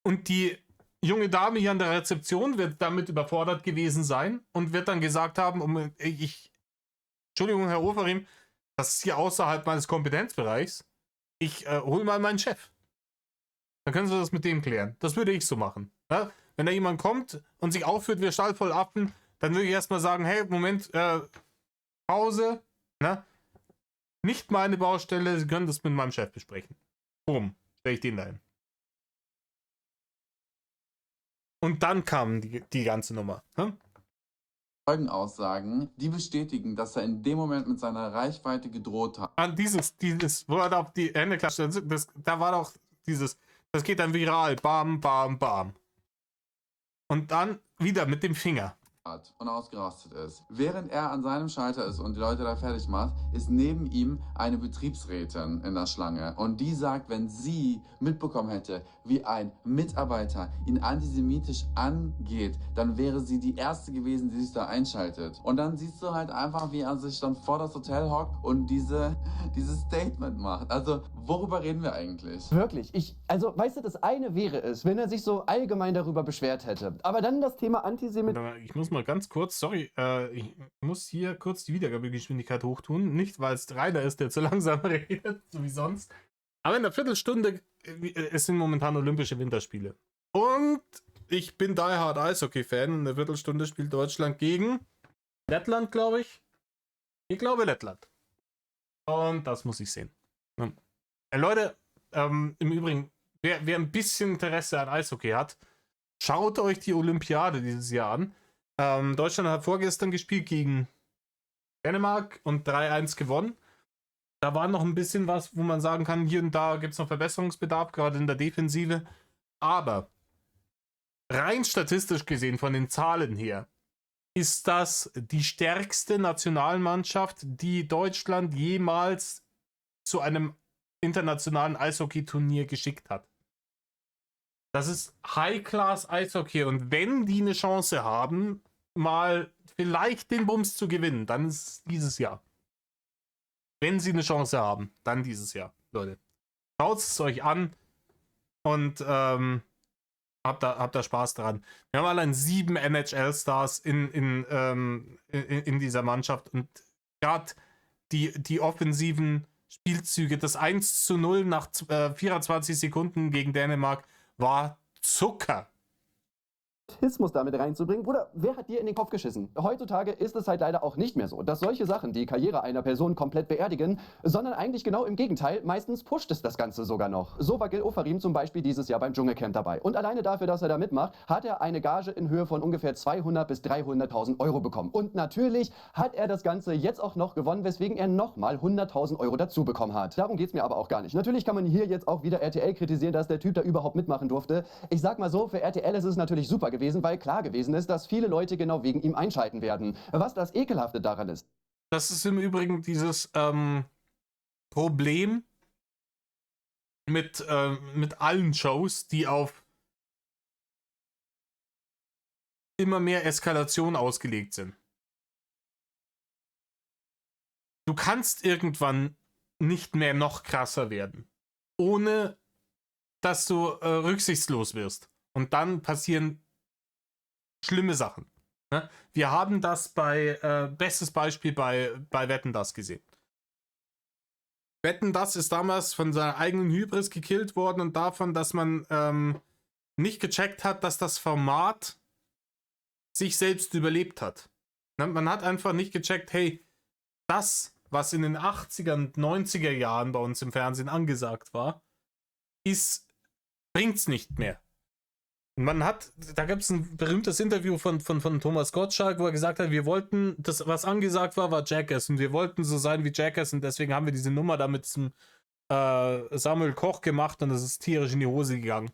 Und die junge Dame hier an der Rezeption wird damit überfordert gewesen sein und wird dann gesagt haben, Entschuldigung, Herr Oferim, das ist hier außerhalb meines Kompetenzbereichs. Ich hole mal meinen Chef. Dann können Sie das mit dem klären. Das würde ich so machen. Ja? Wenn da jemand kommt und sich aufführt wie Stall voll Affen, dann würde ich erstmal sagen, hey, Moment, Pause. Ne? Nicht meine Baustelle, Sie können das mit meinem Chef besprechen. Boom, stelle ich den da hin. Und dann kam die ganze Nummer. Hm? Zeugenaussagen, die bestätigen, dass er in dem Moment mit seiner Reichweite gedroht hat. An dieses, wo er da auf die Hände klatscht, da war doch dieses, das geht dann viral, bam, bam, bam. Und dann wieder mit dem Finger. Und ausgerastet ist. Während er an seinem Schalter ist und die Leute da fertig macht, ist neben ihm eine Betriebsrätin in der Schlange. Und die sagt, wenn sie mitbekommen hätte, wie ein Mitarbeiter ihn antisemitisch angeht, dann wäre sie die Erste gewesen, die sich da einschaltet. Und dann siehst du halt einfach, wie er sich dann vor das Hotel hockt und dieses Statement macht. Also, worüber reden wir eigentlich? Wirklich, also weißt du, das eine wäre es, wenn er sich so allgemein darüber beschwert hätte. Aber dann das Thema Antisemitismus. Ich muss mal ganz kurz, sorry, ich muss hier kurz die Wiedergabegeschwindigkeit hochtun. Nicht, weil es Rainer ist, der zu langsam redet, so wie sonst. Aber in einer Viertelstunde, es sind momentan Olympische Winterspiele. Und ich bin Die Hard Eishockey-Fan. In einer Viertelstunde spielt Deutschland gegen Lettland, glaube ich. Ich glaube Lettland. Und das muss ich sehen. Leute, im Übrigen, wer ein bisschen Interesse an Eishockey hat, schaut euch die Olympiade dieses Jahr an. Deutschland hat vorgestern gespielt gegen Dänemark und 3-1 gewonnen. Da war noch ein bisschen was, wo man sagen kann, hier und da gibt es noch Verbesserungsbedarf, gerade in der Defensive. Aber rein statistisch gesehen, von den Zahlen her, ist das die stärkste Nationalmannschaft, die Deutschland jemals zu einem internationalen Eishockey-Turnier geschickt hat. Das ist High-Class-Eishockey und wenn die eine Chance haben, mal vielleicht den Bums zu gewinnen, dann ist es dieses Jahr. Wenn sie eine Chance haben, dann dieses Jahr, Leute. Schaut es euch an und habt da Spaß dran. Wir haben allein 7 NHL-Stars in dieser Mannschaft und gerade die offensiven Spielzüge, das 1:0 nach 24 Sekunden gegen Dänemark war Zucker. Damit reinzubringen. Bruder, wer hat dir in den Kopf geschissen? Heutzutage ist es halt leider auch nicht mehr so, dass solche Sachen die Karriere einer Person komplett beerdigen, sondern eigentlich genau im Gegenteil, meistens pusht es das Ganze sogar noch. So war Gil Ofarim zum Beispiel dieses Jahr beim Dschungelcamp dabei. Und alleine dafür, dass er da mitmacht, hat er eine Gage in Höhe von ungefähr 200.000 bis 300.000 Euro bekommen. Und natürlich hat er das Ganze jetzt auch noch gewonnen, weswegen er nochmal 100.000 Euro dazu bekommen hat. Darum geht es mir aber auch gar nicht. Natürlich kann man hier jetzt auch wieder RTL kritisieren, dass der Typ da überhaupt mitmachen durfte. Ich sag mal so, für RTL ist es natürlich super gewesen, weil klar gewesen ist, dass viele Leute genau wegen ihm einschalten werden. Was das Ekelhafte daran ist. Das ist im Übrigen dieses Problem mit allen Shows, die auf immer mehr Eskalation ausgelegt sind. Du kannst irgendwann nicht mehr noch krasser werden, ohne dass du rücksichtslos wirst. Und dann passieren schlimme Sachen. Ne? Wir haben das bestes Beispiel bei Wetten, das gesehen. Wetten, das ist damals von seiner eigenen Hybris gekillt worden und davon, dass man nicht gecheckt hat, dass das Format sich selbst überlebt hat. Ne? Man hat einfach nicht gecheckt, hey, das, was in den 80er und 90er Jahren bei uns im Fernsehen angesagt war, bringt's nicht mehr. Da gab es ein berühmtes Interview von Thomas Gottschalk, wo er gesagt hat, wir wollten, das, was angesagt war Jackass und wir wollten so sein wie Jackass und deswegen haben wir diese Nummer da mit diesem Samuel Koch gemacht und das ist tierisch in die Hose gegangen.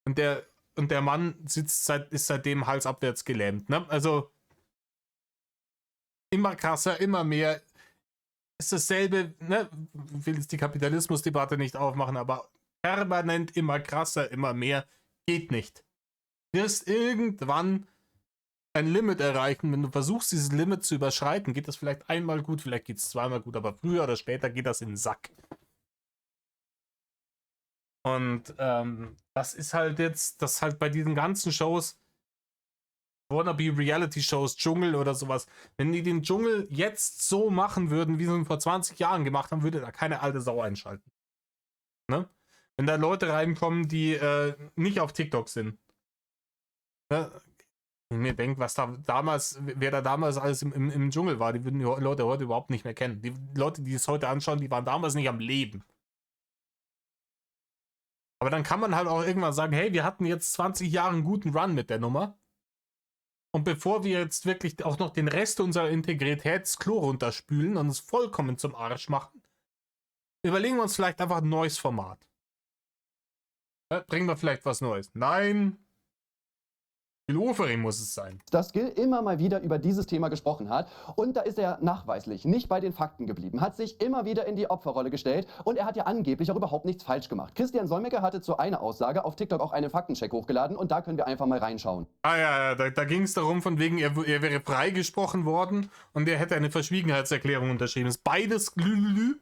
Und der Mann ist seitdem halsabwärts gelähmt. Ne? Also immer krasser, immer mehr. Ist dasselbe, ne? Ich will jetzt die Kapitalismusdebatte nicht aufmachen, aber permanent immer krasser, immer mehr. Geht nicht. Du wirst irgendwann ein Limit erreichen. Wenn du versuchst, dieses Limit zu überschreiten, geht das vielleicht einmal gut, vielleicht geht es zweimal gut, aber früher oder später geht das in den Sack. Und das ist halt bei diesen ganzen Shows, wannabe Reality-Shows, Dschungel oder sowas, wenn die den Dschungel jetzt so machen würden, wie sie ihn vor 20 Jahren gemacht haben, würde da keine alte Sau einschalten. Ne? Wenn da Leute reinkommen, die nicht auf TikTok sind. Ne? Ich mir denke, wer da damals alles im Dschungel war, die würden die Leute heute überhaupt nicht mehr kennen. Die Leute, die es heute anschauen, die waren damals nicht am Leben. Aber dann kann man halt auch irgendwann sagen, hey, wir hatten jetzt 20 Jahre einen guten Run mit der Nummer. Und bevor wir jetzt wirklich auch noch den Rest unserer Integrität das Klo runterspülen und es vollkommen zum Arsch machen, überlegen wir uns vielleicht einfach ein neues Format. Bringen wir vielleicht was Neues? Nein. Gil Ofarim muss es sein. Dass Gil immer mal wieder über dieses Thema gesprochen hat und da ist er nachweislich nicht bei den Fakten geblieben, hat sich immer wieder in die Opferrolle gestellt und er hat ja angeblich auch überhaupt nichts falsch gemacht. Christian Solmecke hatte zu einer Aussage auf TikTok auch einen Faktencheck hochgeladen und da können wir einfach mal reinschauen. Ah ja, da ging es darum, von wegen, er wäre freigesprochen worden und er hätte eine Verschwiegenheitserklärung unterschrieben. Ist beides Lülülü.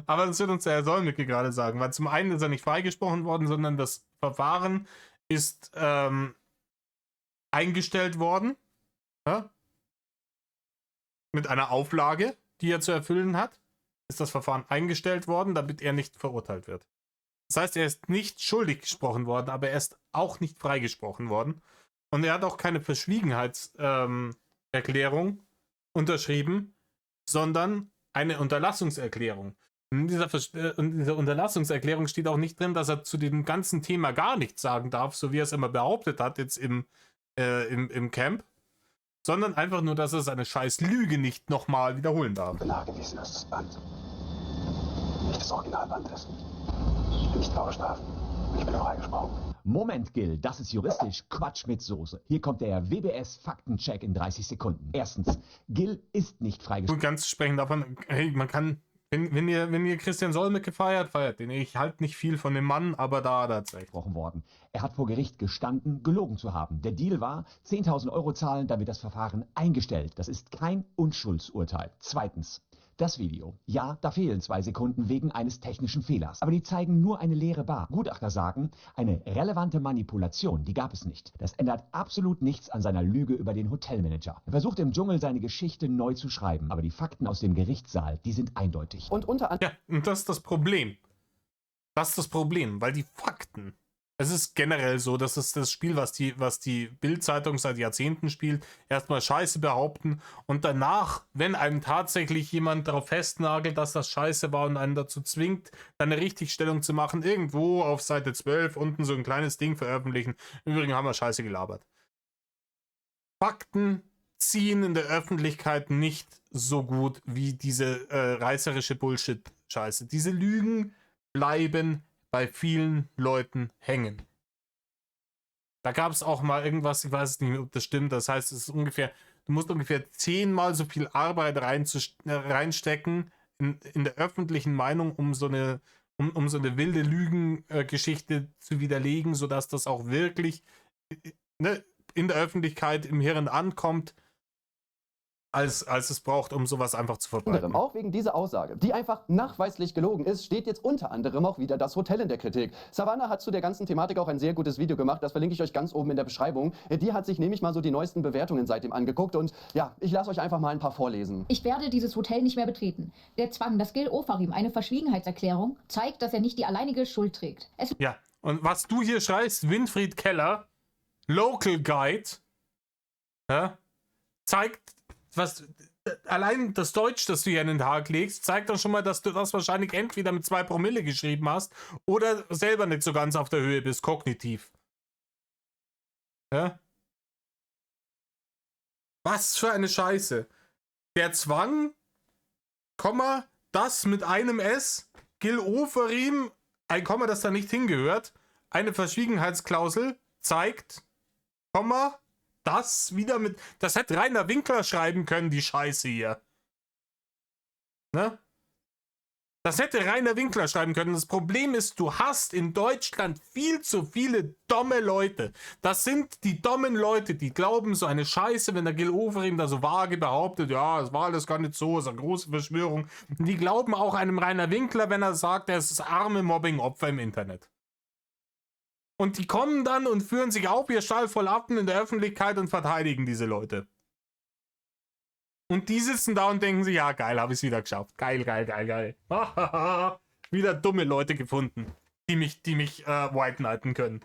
Aber das wird uns der Herr Solmecke gerade sagen, weil zum einen ist er nicht freigesprochen worden, sondern das Verfahren ist eingestellt worden, ja? Mit einer Auflage, die er zu erfüllen hat, ist das Verfahren eingestellt worden, damit er nicht verurteilt wird. Das heißt, er ist nicht schuldig gesprochen worden, aber er ist auch nicht freigesprochen worden. Und er hat auch keine Verschwiegenheitserklärung unterschrieben, sondern eine Unterlassungserklärung. In dieser Unterlassungserklärung steht auch nicht drin, dass er zu dem ganzen Thema gar nichts sagen darf, so wie er es immer behauptet hat jetzt im Camp, sondern einfach nur, dass er seine scheiß Lüge nicht nochmal wiederholen darf. Ich bin nachgewiesen, dass das Band nicht das Originalband ist. Ich bin nicht vorgestraft. Ich bin freigesprochen. Moment, Gil, das ist juristisch Quatsch mit Soße. Hier kommt der WBS-Faktencheck in 30 Sekunden. Erstens, Gil ist nicht freigesprochen. Und ganz sprechend davon, hey, man kann, wenn ihr Christian Solmecke feiert den. Ich halte nicht viel von dem Mann, aber da hat er recht. Worden. Er hat vor Gericht gestanden, gelogen zu haben. Der Deal war, 10.000 Euro zahlen, damit das Verfahren eingestellt. Das ist kein Unschuldsurteil. Zweitens, das Video. Ja, da fehlen 2 Sekunden wegen eines technischen Fehlers. Aber die zeigen nur eine leere Bar. Gutachter sagen, eine relevante Manipulation, die gab es nicht. Das ändert absolut nichts an seiner Lüge über den Hotelmanager. Er versucht im Dschungel seine Geschichte neu zu schreiben. Aber die Fakten aus dem Gerichtssaal, die sind eindeutig. Und unter anderem... Ja, und das ist das Problem. Das ist das Problem, weil die Fakten... Es ist generell so, dass es das Spiel, was die Bild-Zeitung seit Jahrzehnten spielt, erstmal Scheiße behaupten und danach, wenn einem tatsächlich jemand darauf festnagelt, dass das Scheiße war und einen dazu zwingt, dann eine Richtigstellung zu machen, irgendwo auf Seite 12 unten so ein kleines Ding veröffentlichen. Im Übrigen haben wir Scheiße gelabert. Fakten ziehen in der Öffentlichkeit nicht so gut wie diese reißerische Bullshit-Scheiße. Diese Lügen bleiben bei vielen Leuten hängen. Da gab es auch mal irgendwas, ich weiß nicht, ob das stimmt, das heißt, es ist ungefähr, du musst ungefähr 10-mal so viel Arbeit reinstecken in der öffentlichen Meinung, um so eine wilde Lügengeschichte zu widerlegen, sodass das auch wirklich in der Öffentlichkeit im Hirn ankommt, als es braucht, um sowas einfach zu verbreiten. Auch wegen dieser Aussage, die einfach nachweislich gelogen ist, steht jetzt unter anderem auch wieder das Hotel in der Kritik. Savannah hat zu der ganzen Thematik auch ein sehr gutes Video gemacht, das verlinke ich euch ganz oben in der Beschreibung. Die hat sich nämlich mal so die neuesten Bewertungen seitdem angeguckt und ja, ich lasse euch einfach mal ein paar vorlesen. Ich werde dieses Hotel nicht mehr betreten. Der Zwang, dass Gil Ofarim eine Verschwiegenheitserklärung zeigt, dass er nicht die alleinige Schuld trägt. Ja, und was du hier schreibst, Winfried Keller, Local Guide, ja, zeigt, allein das Deutsch, das du hier an den Tag legst, zeigt dann schon mal, dass du das wahrscheinlich entweder mit 2 Promille geschrieben hast oder selber nicht so ganz auf der Höhe bist, kognitiv. Ja? Was für eine Scheiße. Der Zwang, das mit einem S, Gil Ofarim, ein Komma, das da nicht hingehört, eine Verschwiegenheitsklausel zeigt, das wieder mit... Das hätte Rainer Winkler schreiben können, die Scheiße hier. Ne? Das hätte Rainer Winkler schreiben können. Das Problem ist, du hast in Deutschland viel zu viele dumme Leute. Das sind die dummen Leute, die glauben so eine Scheiße, wenn der Gil Ofarim da so vage behauptet, ja, es war alles gar nicht so, es ist eine große Verschwörung. Die glauben auch einem Rainer Winkler, wenn er sagt, er ist das arme Mobbing-Opfer im Internet. Und die kommen dann und führen sich auf ihr Stall voll Affen in der Öffentlichkeit und verteidigen diese Leute. Und die sitzen da und denken sich, ja geil, habe ich es wieder geschafft. Geil, geil, geil, geil. Wieder dumme Leute gefunden, die mich white knighten können.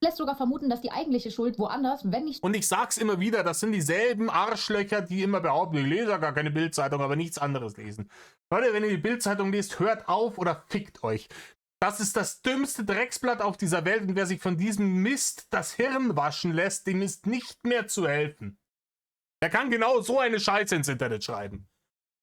Lässt sogar vermuten, dass die eigentliche Schuld woanders, wenn nicht... Und ich sag's immer wieder, das sind dieselben Arschlöcher, die immer behaupten, ich lese ja gar keine Bildzeitung, aber nichts anderes lesen. Leute, wenn ihr die Bildzeitung lest, hört auf oder fickt euch. Das ist das dümmste Drecksblatt auf dieser Welt und wer sich von diesem Mist das Hirn waschen lässt, dem ist nicht mehr zu helfen. Der kann genau so eine Scheiße ins Internet schreiben.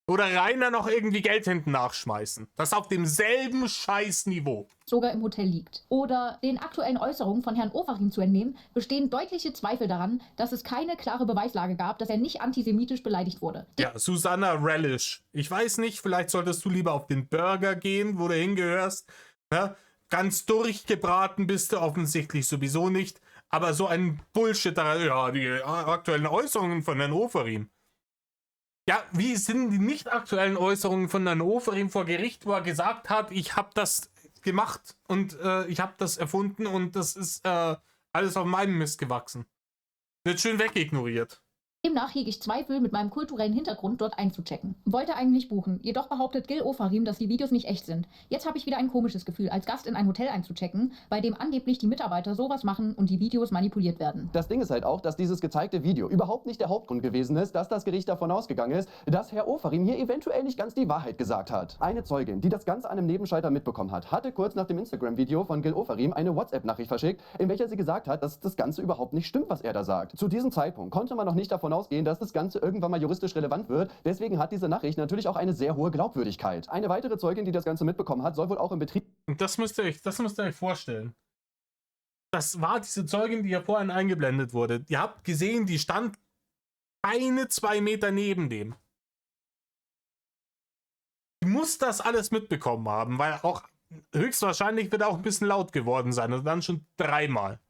Oder Rainer noch irgendwie Geld hinten nachschmeißen. Das auf demselben Scheißniveau. Sogar im Hotel liegt. Oder den aktuellen Äußerungen von Herrn Ofarim zu entnehmen, bestehen deutliche Zweifel daran, dass es keine klare Beweislage gab, dass er nicht antisemitisch beleidigt wurde. Ja, Susanna Relish. Ich weiß nicht, vielleicht solltest du lieber auf den Burger gehen, wo du hingehörst. Ja, ganz durchgebraten bist du offensichtlich sowieso nicht. Aber so ein Bullshit, ja, die aktuellen Äußerungen von Herrn Ofarim. Ja, wie sind die nicht aktuellen Äußerungen von Herrn Oferim vor Gericht, wo er gesagt hat, ich habe das gemacht und ich habe das erfunden und das ist alles auf meinem Mist gewachsen. Wird schön wegignoriert. Demnach hege ich Zweifel, mit meinem kulturellen Hintergrund dort einzuchecken. Wollte eigentlich buchen, jedoch behauptet Gil Ofarim, dass die Videos nicht echt sind. Jetzt habe ich wieder ein komisches Gefühl, als Gast in ein Hotel einzuchecken, bei dem angeblich die Mitarbeiter sowas machen und die Videos manipuliert werden. Das Ding ist halt auch, dass dieses gezeigte Video überhaupt nicht der Hauptgrund gewesen ist, dass das Gericht davon ausgegangen ist, dass Herr Ofarim hier eventuell nicht ganz die Wahrheit gesagt hat. Eine Zeugin, die das Ganze an einem Nebenschalter mitbekommen hat, hatte kurz nach dem Instagram-Video von Gil Ofarim eine WhatsApp-Nachricht verschickt, in welcher sie gesagt hat, dass das Ganze überhaupt nicht stimmt, was er da sagt. Zu diesem Zeitpunkt konnte man noch nicht davon ausgehen, dass das Ganze irgendwann mal juristisch relevant wird. Deswegen hat diese Nachricht natürlich auch eine sehr hohe Glaubwürdigkeit. Eine weitere Zeugin, die das Ganze mitbekommen hat, soll wohl auch im Betrieb... Und das müsst ihr euch vorstellen. Das war diese Zeugin, die ja vorhin eingeblendet wurde. Ihr habt gesehen, die stand keine 2 Meter neben dem. Die muss das alles mitbekommen haben, weil auch höchstwahrscheinlich wird er auch ein bisschen laut geworden sein und dann schon 3-mal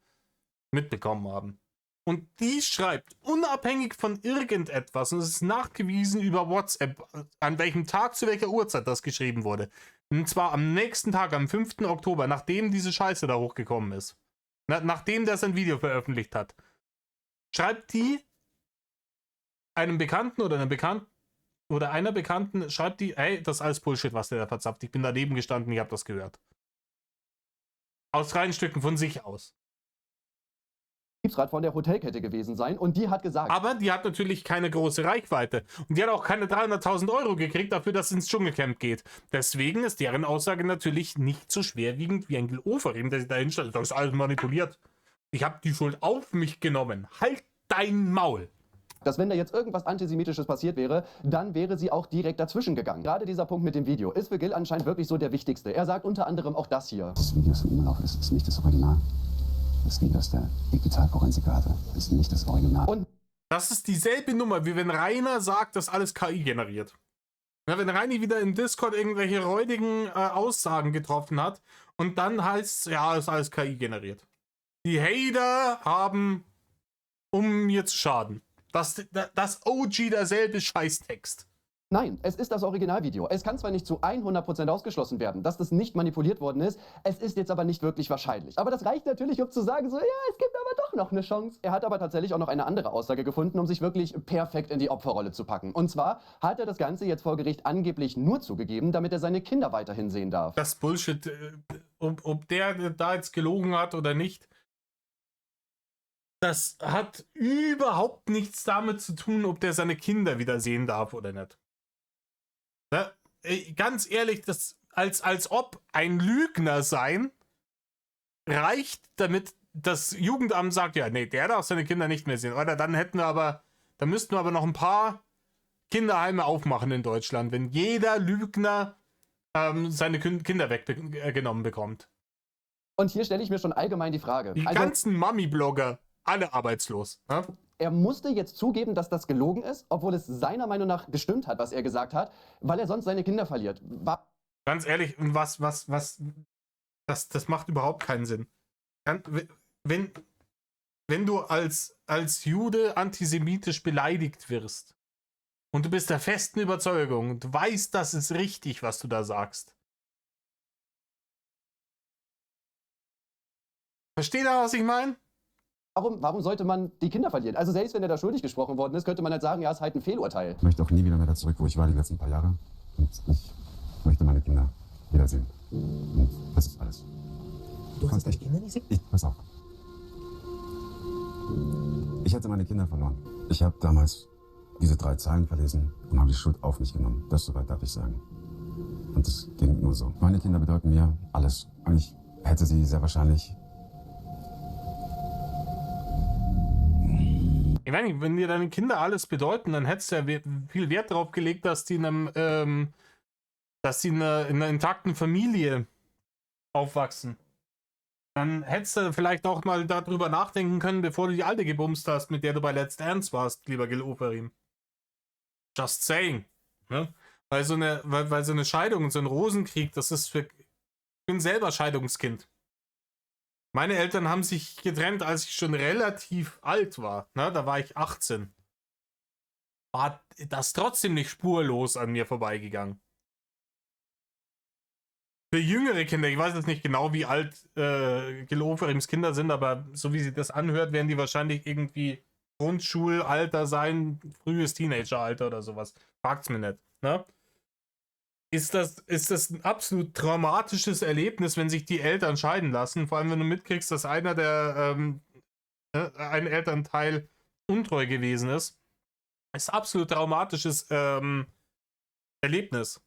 mitbekommen haben. Und die schreibt, unabhängig von irgendetwas, und es ist nachgewiesen über WhatsApp, an welchem Tag, zu welcher Uhrzeit das geschrieben wurde. Und zwar am nächsten Tag, am 5. Oktober, nachdem diese Scheiße da hochgekommen ist. Nachdem der sein Video veröffentlicht hat. Schreibt die einem Bekannten oder einer Bekannten, schreibt die, ey, das ist alles Bullshit, was der da verzapft. Ich bin daneben gestanden, ich habe das gehört. Aus freien Stücken von sich aus. Betriebsrat von der Hotelkette gewesen sein und die hat gesagt... Aber die hat natürlich keine große Reichweite und die hat auch keine 300.000 Euro gekriegt dafür, dass es ins Dschungelcamp geht. Deswegen ist deren Aussage natürlich nicht so schwerwiegend wie ein Gil Ofarim, der sich da hinstellt. Das ist alles manipuliert. Ich habe die Schuld auf mich genommen. Halt dein Maul. Dass wenn da jetzt irgendwas Antisemitisches passiert wäre, dann wäre sie auch direkt dazwischen gegangen. Gerade dieser Punkt mit dem Video ist für Gil anscheinend wirklich so der wichtigste. Er sagt unter anderem auch das hier. Das Video, das im Umlauf ist nicht das Original. Das Video, das der Digitalforensiker hatte, ist nicht das Original. Und das ist dieselbe Nummer, wie wenn Rainer sagt, dass alles KI generiert. Ja, wenn Reini wieder im Discord irgendwelche räudigen Aussagen getroffen hat und dann heißt es, ja, ist alles KI generiert. Die Hater haben, um mir zu schaden. Das OG derselbe Scheißtext. nein, es ist das Originalvideo. Es kann zwar nicht zu 100% ausgeschlossen werden, dass das nicht manipuliert worden ist, es ist jetzt aber nicht wirklich wahrscheinlich. Aber das reicht natürlich, um zu sagen, so, ja, es gibt aber doch noch eine Chance. Er hat aber tatsächlich auch noch eine andere Aussage gefunden, um sich wirklich perfekt in die Opferrolle zu packen. Und zwar hat er das Ganze jetzt vor Gericht angeblich nur zugegeben, damit er seine Kinder weiterhin sehen darf. Das Bullshit, ob der da jetzt gelogen hat oder nicht, das hat überhaupt nichts damit zu tun, ob der seine Kinder wieder sehen darf oder nicht. Ne? Ganz ehrlich, das als ob ein Lügner sein reicht, damit das Jugendamt sagt, ja, nee, der darf seine Kinder nicht mehr sehen. Oder dann müssten wir aber noch ein paar Kinderheime aufmachen in Deutschland, wenn jeder Lügner seine Kinder weggenommen bekommt. Und hier stelle ich mir schon allgemein die Frage. Die ganzen Mami-Blogger, alle arbeitslos. Ne? Er musste jetzt zugeben, dass das gelogen ist, obwohl es seiner Meinung nach gestimmt hat, was er gesagt hat, weil er sonst seine Kinder verliert. Ganz ehrlich, das macht überhaupt keinen Sinn. Wenn du als Jude antisemitisch beleidigt wirst und du bist der festen Überzeugung, du weißt, das ist richtig, was du da sagst. Versteht ihr, was ich meine? Warum sollte man die Kinder verlieren? Also selbst wenn er da schuldig gesprochen worden ist, könnte man halt sagen, ja, es ist halt ein Fehlurteil. Ich möchte auch nie wieder mehr da zurück, wo ich war die letzten paar Jahre. Und ich möchte meine Kinder wiedersehen. Und das ist alles. Du hast deine Kinder nicht sehen? Pass auf. Ich hatte meine Kinder verloren. Ich habe damals diese 3 Zeilen verlesen und habe die Schuld auf mich genommen. Das soweit darf ich sagen. Und das ging nur so. Meine Kinder bedeuten mir alles. Und ich hätte sie sehr wahrscheinlich... Ich meine, wenn dir deine Kinder alles bedeuten, dann hättest du ja viel Wert darauf gelegt, dass die in einer intakten Familie aufwachsen. Dann hättest du vielleicht auch mal darüber nachdenken können, bevor du die alte gebumst hast, mit der du bei Let's Dance warst, lieber Gil Ofarim. Just saying. Ne? Weil so eine Scheidung und so ein Rosenkrieg, das ist für... Ich bin selber Scheidungskind. Meine Eltern haben sich getrennt, als ich schon relativ alt war. Ne? Da war ich 18. war das trotzdem nicht spurlos an mir vorbeigegangen. Für jüngere Kinder, ich weiß jetzt nicht genau, wie alt Gil Oferims Kinder sind, aber so wie sich das anhört, werden die wahrscheinlich irgendwie Grundschulalter sein, frühes Teenageralter oder sowas. Fragt's mir nicht. Ne? Ist das ein absolut traumatisches Erlebnis, wenn sich die Eltern scheiden lassen? Vor allem, wenn du mitkriegst, dass einer der ein Elternteil untreu gewesen ist. Ist ein absolut traumatisches Erlebnis.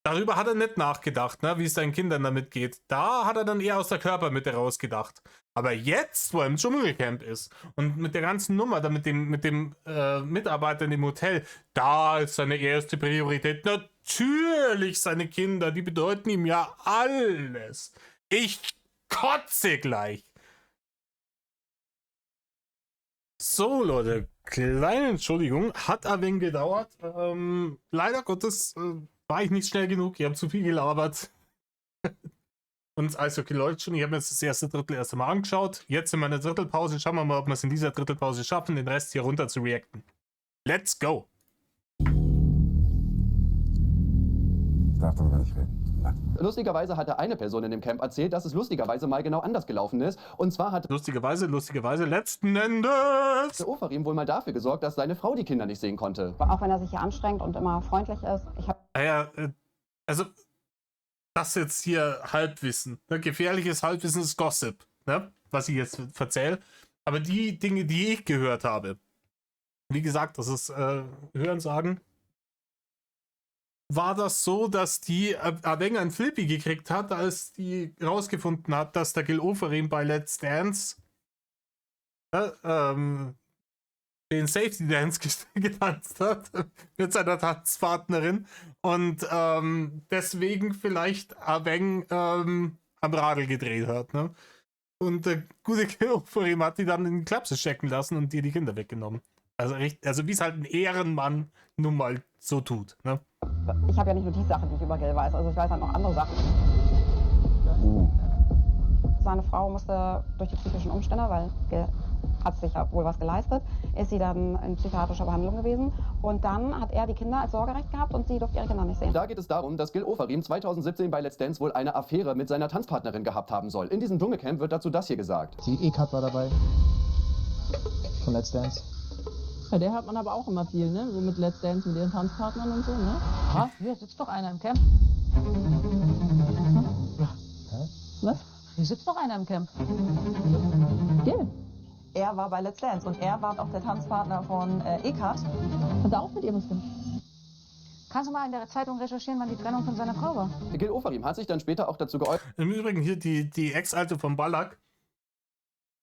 Darüber hat er nicht nachgedacht, ne, wie es seinen Kindern damit geht. Da hat er dann eher aus der Körpermitte rausgedacht. Aber jetzt, wo er im Dschungelcamp ist und mit der ganzen Nummer, da mit dem Mitarbeiter in dem Hotel, da ist seine erste Priorität natürlich seine Kinder. Die bedeuten ihm ja alles. Ich kotze gleich. So, Leute, kleine Entschuldigung, hat ein wenig gedauert. Leider Gottes war ich nicht schnell genug, ich habe zu viel gelabert. Und Eishockey läuft schon, ich habe mir jetzt das erste Drittel erst einmal angeschaut. Jetzt in meiner Drittelpause, schauen wir mal, ob wir es in dieser Drittelpause schaffen, den Rest hier runter zu reacten. Let's go! Ich darf darüber nicht reden. Nein. Lustigerweise hatte eine Person in dem Camp erzählt, dass es lustigerweise mal genau anders gelaufen ist. Und zwar hat Lustigerweise, letzten Endes! Oferim wohl mal dafür gesorgt, dass seine Frau die Kinder nicht sehen konnte. Auch wenn er sich hier anstrengt und immer freundlich ist. Naja, also, das jetzt hier Halbwissen. Ne? Gefährliches Halbwissen ist Gossip, ne? Was ich jetzt erzähle. Aber die Dinge, die ich gehört habe, wie gesagt, das ist Hörensagen, war das so, dass die ein wenig ein Flippy gekriegt hat, als die rausgefunden hat, dass der Gil Oferim bei Let's Dance den Safety Dance getanzt hat mit seiner Tanzpartnerin und deswegen vielleicht ein wenig am Radl gedreht hat. Ne? Und der gute Gil Oferim hat die dann in die Klapse stecken lassen und dir die Kinder weggenommen. Also wie es halt ein Ehrenmann nun mal so tut. Ne? Ich habe ja nicht nur die Sache, die ich über Gil weiß, also ich weiß halt noch andere Sachen. Seine Frau musste durch die psychischen Umstände, weil Gil hat sich ja wohl was geleistet, ist sie dann in psychiatrischer Behandlung gewesen. Und dann hat er die Kinder als Sorgerecht gehabt und sie durfte ihre Kinder nicht sehen. Da geht es darum, dass Gil Oferim 2017 bei Let's Dance wohl eine Affäre mit seiner Tanzpartnerin gehabt haben soll. In diesem Dschungelcamp wird dazu das hier gesagt. Die E-Cut war dabei. Von Let's Dance. Bei der hört man aber auch immer viel, ne? So mit Let's Dance, mit ihren Tanzpartnern und so, ne? Ah, hier sitzt doch einer im Camp. Hä? Was? Hier sitzt doch einer im Camp. Gil. Er war bei Let's Dance und er war auch der Tanzpartner von E-Cut. Hat er auch mit ihr was gemacht? Kannst du mal in der Zeitung recherchieren, wann die Trennung von seiner Frau war? Gil Oferim hat sich dann später auch dazu geäußert. Im Übrigen hier die Ex-Alte von Ballack,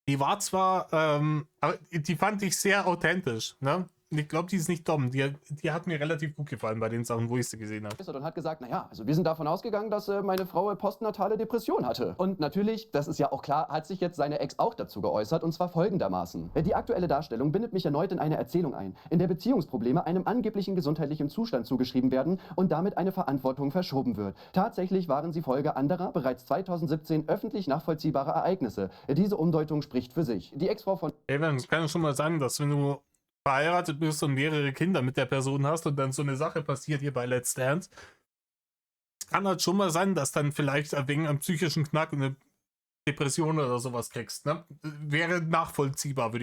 die war zwar, aber die fand ich sehr authentisch, ne? Ich glaube, die ist nicht dumm. Die hat mir relativ gut gefallen bei den Sachen, wo ich sie gesehen habe. Und hat gesagt, naja, also wir sind davon ausgegangen, dass meine Frau postnatale Depression hatte. Und natürlich, das ist ja auch klar, hat sich jetzt seine Ex auch dazu geäußert, und zwar folgendermaßen. Die aktuelle Darstellung bindet mich erneut in eine Erzählung ein, in der Beziehungsprobleme einem angeblichen gesundheitlichen Zustand zugeschrieben werden und damit eine Verantwortung verschoben wird. Tatsächlich waren sie Folge anderer, bereits 2017 öffentlich nachvollziehbarer Ereignisse. Diese Umdeutung spricht für sich. Die Ex-Frau von... Evan, es kann ja schon mal sein, dass wenn du verheiratet bist und mehrere Kinder mit der Person hast und dann so eine Sache passiert hier bei Let's Dance, es kann halt schon mal sein, dass dann vielleicht wegen einem psychischen Knack eine Depression oder sowas kriegst. Ne? Wäre nachvollziehbar,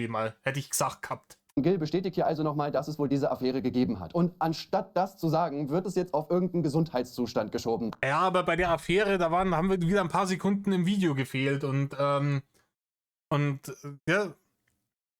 hätte ich gesagt gehabt. Gil bestätigt hier also nochmal, dass es wohl diese Affäre gegeben hat. Und anstatt das zu sagen, wird es jetzt auf irgendeinen Gesundheitszustand geschoben. Ja, aber bei der Affäre, haben wir wieder ein paar Sekunden im Video gefehlt und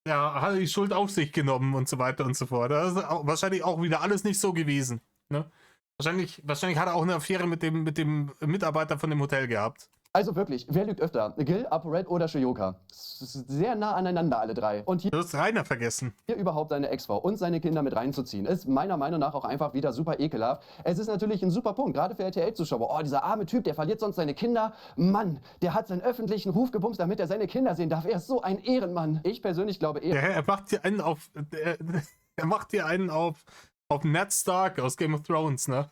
ja, hat die Schuld auf sich genommen und so weiter und so fort. Das ist wahrscheinlich auch wieder alles nicht so gewesen. Ne? Wahrscheinlich hat er auch eine Affäre mit dem Mitarbeiter von dem Hotel gehabt. Also wirklich, wer lügt öfter? Gil, ApoRed oder Shiyoka? Sehr nah aneinander alle drei. Und hier, du hast Rainer vergessen. Hier überhaupt seine Ex-Frau und seine Kinder mit reinzuziehen, ist meiner Meinung nach auch einfach wieder super ekelhaft. Es ist natürlich ein super Punkt, gerade für RTL-Zuschauer. Oh, dieser arme Typ, der verliert sonst seine Kinder. Mann, der hat seinen öffentlichen Ruf gebumst, damit er seine Kinder sehen darf. Er ist so ein Ehrenmann. Ich persönlich glaube eher... Er macht hier einen auf Ned Stark aus Game of Thrones, ne?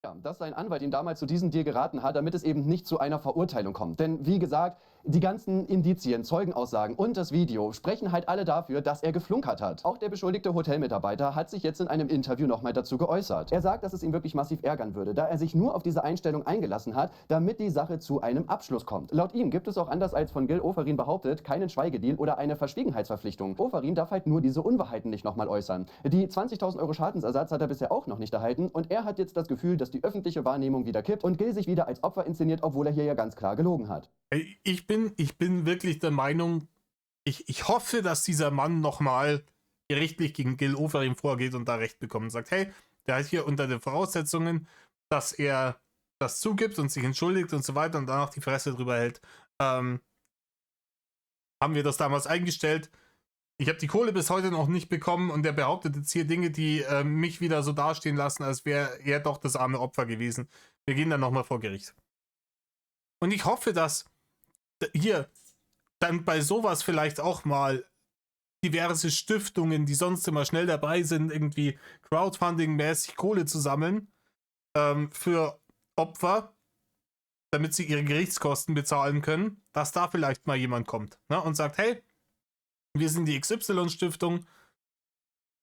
Ja, dass sein Anwalt ihn damals zu diesem Deal geraten hat, damit es eben nicht zu einer Verurteilung kommt. Denn wie gesagt, die ganzen Indizien, Zeugenaussagen und das Video sprechen halt alle dafür, dass er geflunkert hat. Auch der beschuldigte Hotelmitarbeiter hat sich jetzt in einem Interview nochmal dazu geäußert. Er sagt, dass es ihn wirklich massiv ärgern würde, da er sich nur auf diese Einstellung eingelassen hat, damit die Sache zu einem Abschluss kommt. Laut ihm gibt es auch, anders als von Gil Ofarim behauptet, keinen Schweigedeal oder eine Verschwiegenheitsverpflichtung. Ofarim darf halt nur diese Unwahrheiten nicht nochmal äußern. Die 20.000 Euro Schadensersatz hat er bisher auch noch nicht erhalten und er hat jetzt das Gefühl, dass die öffentliche Wahrnehmung wieder kippt und Gil sich wieder als Opfer inszeniert, obwohl er hier ja ganz klar gelogen hat. Ich bin wirklich der Meinung, ich hoffe, dass dieser Mann nochmal gerichtlich gegen Gil Ofarim vorgeht und da Recht bekommt und sagt, hey, der hat hier unter den Voraussetzungen, dass er das zugibt und sich entschuldigt und so weiter und danach die Fresse drüber hält, haben wir das damals eingestellt. Ich habe die Kohle bis heute noch nicht bekommen und er behauptet jetzt hier Dinge, die mich wieder so dastehen lassen, als wäre er doch das arme Opfer gewesen. Wir gehen dann nochmal vor Gericht. Und ich hoffe, dass hier dann bei sowas vielleicht auch mal diverse Stiftungen, die sonst immer schnell dabei sind, irgendwie Crowdfunding-mäßig Kohle zu sammeln für Opfer, damit sie ihre Gerichtskosten bezahlen können, dass da vielleicht mal jemand kommt, ne, und sagt, hey, wir sind die XY-Stiftung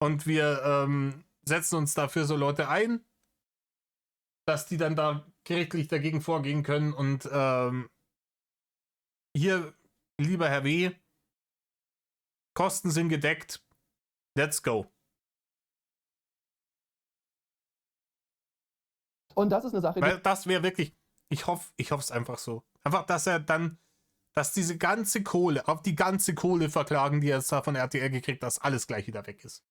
und wir setzen uns dafür so Leute ein, dass die dann da gerichtlich dagegen vorgehen können und hier, lieber Herr W., Kosten sind gedeckt, let's go. Und das ist eine Sache, weil das wäre wirklich, ich hoffe es einfach so. Einfach, dass er dann, dass diese ganze Kohle, auf die ganze Kohle verklagen, die er jetzt da von RTL gekriegt, dass alles gleich wieder weg ist.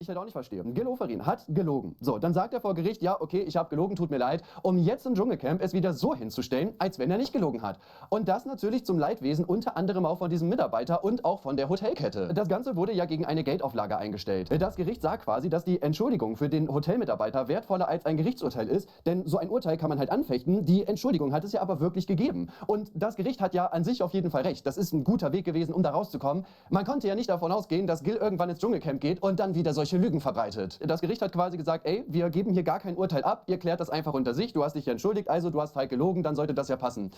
ich halt auch nicht verstehe. Gil Ofarim hat gelogen. So, dann sagt er vor Gericht, ja, okay, ich habe gelogen, tut mir leid, um jetzt im Dschungelcamp es wieder so hinzustellen, als wenn er nicht gelogen hat. Und das natürlich zum Leidwesen unter anderem auch von diesem Mitarbeiter und auch von der Hotelkette. Das Ganze wurde ja gegen eine Geldauflage eingestellt. Das Gericht sagt quasi, dass die Entschuldigung für den Hotelmitarbeiter wertvoller als ein Gerichtsurteil ist, denn so ein Urteil kann man halt anfechten, die Entschuldigung hat es ja aber wirklich gegeben. Und das Gericht hat ja an sich auf jeden Fall recht. Das ist ein guter Weg gewesen, um da rauszukommen. Man konnte ja nicht davon ausgehen, dass Gil irgendwann ins Dschungelcamp geht und dann wieder solche Lügen verbreitet. Das Gericht hat quasi gesagt, ey, wir geben hier gar kein Urteil ab, ihr klärt das einfach unter sich, du hast dich ja entschuldigt, also du hast halt gelogen, dann sollte das ja passen.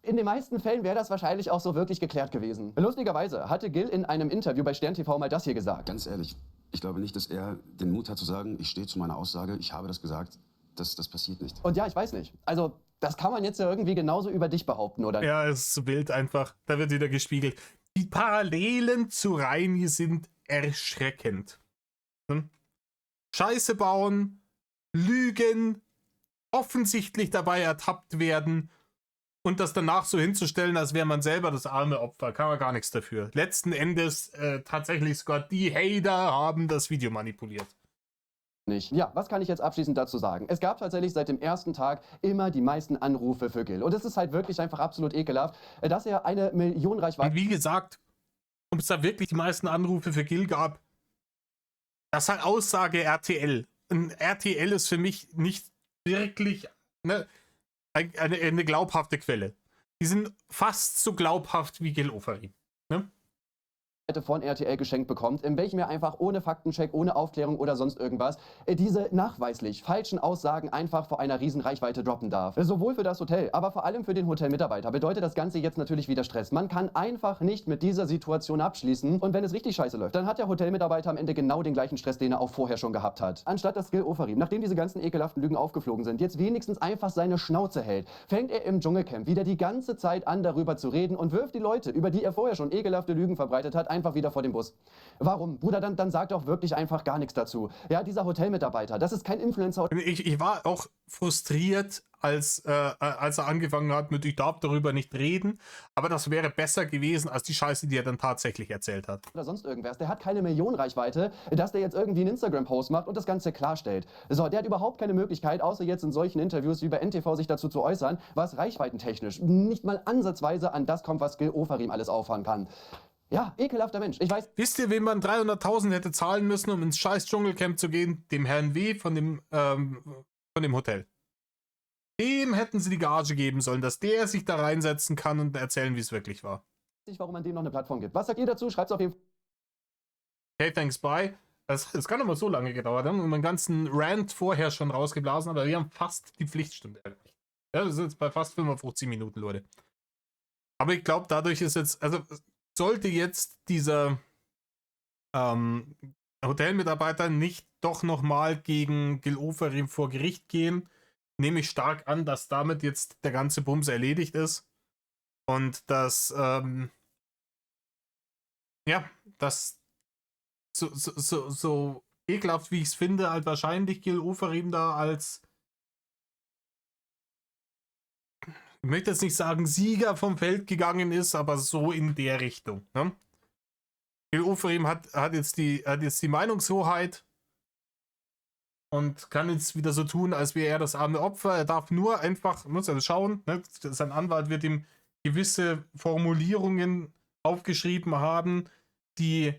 In den meisten Fällen wäre das wahrscheinlich auch so wirklich geklärt gewesen. Lustigerweise hatte Gil in einem Interview bei Stern TV mal das hier gesagt. Ganz ehrlich, ich glaube nicht, dass er den Mut hat zu sagen, ich stehe zu meiner Aussage, ich habe das gesagt, das passiert nicht. Und ja, ich weiß nicht. Also, das kann man jetzt ja irgendwie genauso über dich behaupten, oder? Ja, es ist wild einfach. Da wird wieder gespiegelt. Die Parallelen zu Reini sind erschreckend. Scheiße bauen, lügen, offensichtlich dabei ertappt werden und das danach so hinzustellen, als wäre man selber das arme Opfer, kann man gar nichts dafür. Letzten Endes tatsächlich sogar die Hater haben das Video manipuliert. Nicht. Ja, was kann ich jetzt abschließend dazu sagen? Es gab tatsächlich seit dem ersten Tag immer die meisten Anrufe für Gil. Und es ist halt wirklich einfach absolut ekelhaft, dass er eine Million Reichweite... Und wie gesagt, ob es da wirklich die meisten Anrufe für Gil gab, das ist halt Aussage RTL. Und RTL ist für mich nicht wirklich eine glaubhafte Quelle. Die sind fast so glaubhaft wie Gil Ofarim. Ne? von RTL geschenkt bekommt, in welchem er einfach ohne Faktencheck, ohne Aufklärung oder sonst irgendwas diese nachweislich falschen Aussagen einfach vor einer riesen Reichweite droppen darf. Sowohl für das Hotel, aber vor allem für den Hotelmitarbeiter bedeutet das Ganze jetzt natürlich wieder Stress. Man kann einfach nicht mit dieser Situation abschließen und wenn es richtig scheiße läuft, dann hat der Hotelmitarbeiter am Ende genau den gleichen Stress, den er auch vorher schon gehabt hat. Anstatt dass Gil Ofarim, nachdem diese ganzen ekelhaften Lügen aufgeflogen sind, jetzt wenigstens einfach seine Schnauze hält, fängt er im Dschungelcamp wieder die ganze Zeit an, darüber zu reden und wirft die Leute, über die er vorher schon ekelhafte Lügen verbreitet hat, einfach wieder vor den Bus. Warum? Bruder, dann sag doch wirklich einfach gar nichts dazu. Ja, dieser Hotelmitarbeiter, das ist kein Influencer. Ich war auch frustriert, als er angefangen hat mit, ich darf darüber nicht reden, aber das wäre besser gewesen als die Scheiße, die er dann tatsächlich erzählt hat. Oder sonst irgendwas. Der hat keine Millionenreichweite, dass der jetzt irgendwie einen Instagram-Post macht und das Ganze klarstellt. So, der hat überhaupt keine Möglichkeit, außer jetzt in solchen Interviews wie bei NTV sich dazu zu äußern, was reichweitentechnisch nicht mal ansatzweise an das kommt, was Gil Ofarim alles auffahren kann. Ja, ekelhafter Mensch. Ich weiß. Wisst ihr, wem man 300.000 hätte zahlen müssen, um ins scheiß Dschungelcamp zu gehen? Dem Herrn W. von dem Hotel. Dem hätten sie die Gage geben sollen, dass der sich da reinsetzen kann und erzählen, wie es wirklich war. Warum man dem noch eine Plattform gibt. Was sagt ihr dazu? Schreibt's auf jeden Fall. Okay, thanks, bye. Es kann aber so lange gedauert haben und meinen ganzen Rant vorher schon rausgeblasen, aber wir haben fast die Pflichtstunde erreicht. Ja, wir sind jetzt bei fast 55 Minuten, Leute. Aber ich glaube, dadurch ist jetzt, also sollte jetzt dieser Hotelmitarbeiter nicht doch nochmal gegen Gil Ofarim vor Gericht gehen, nehme ich stark an, dass damit jetzt der ganze Bums erledigt ist und dass, dass so ekelhaft, wie ich es finde, halt wahrscheinlich Gil Ofarim da als, ich möchte jetzt nicht sagen Sieger vom Feld gegangen ist, aber so in der Richtung. Ne? Gil Ofarim hat jetzt die Meinungshoheit und kann jetzt wieder so tun, als wäre er das arme Opfer. Er darf nur einfach, muss also schauen, ne? Sein Anwalt wird ihm gewisse Formulierungen aufgeschrieben haben, die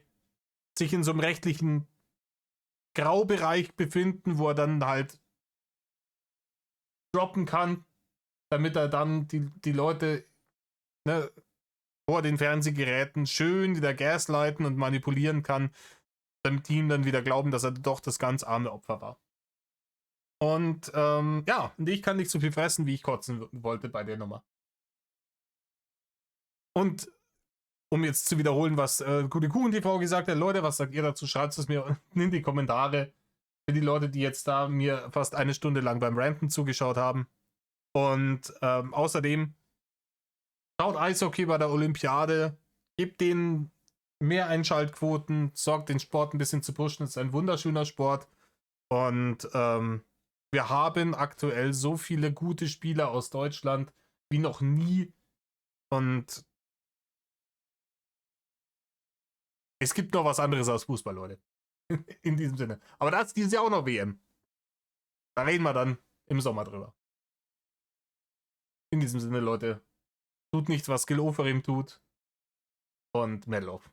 sich in so einem rechtlichen Graubereich befinden, wo er dann halt droppen kann, damit er dann die Leute, ne, vor den Fernsehgeräten schön wieder gaslighten und manipulieren kann, damit die ihm dann wieder glauben, dass er doch das ganz arme Opfer war. Und und ich kann nicht so viel fressen, wie ich kotzen wollte bei der Nummer. Und um jetzt zu wiederholen, was Gute Kuchen TV gesagt hat, Leute, was sagt ihr dazu? Schreibt es mir in die Kommentare. Für die Leute, die jetzt da mir fast eine Stunde lang beim Ranten zugeschaut haben. Und außerdem schaut Eishockey bei der Olympiade, gebt denen mehr Einschaltquoten, sorgt den Sport ein bisschen zu pushen. Es ist ein wunderschöner Sport. Und wir haben aktuell so viele gute Spieler aus Deutschland wie noch nie. Und es gibt noch was anderes als Fußball, Leute. In diesem Sinne. Aber da ist dieses Jahr auch noch WM. Da reden wir dann im Sommer drüber. In diesem Sinne, Leute, tut nichts, was Gil Ofarim tut. Und mehr Love.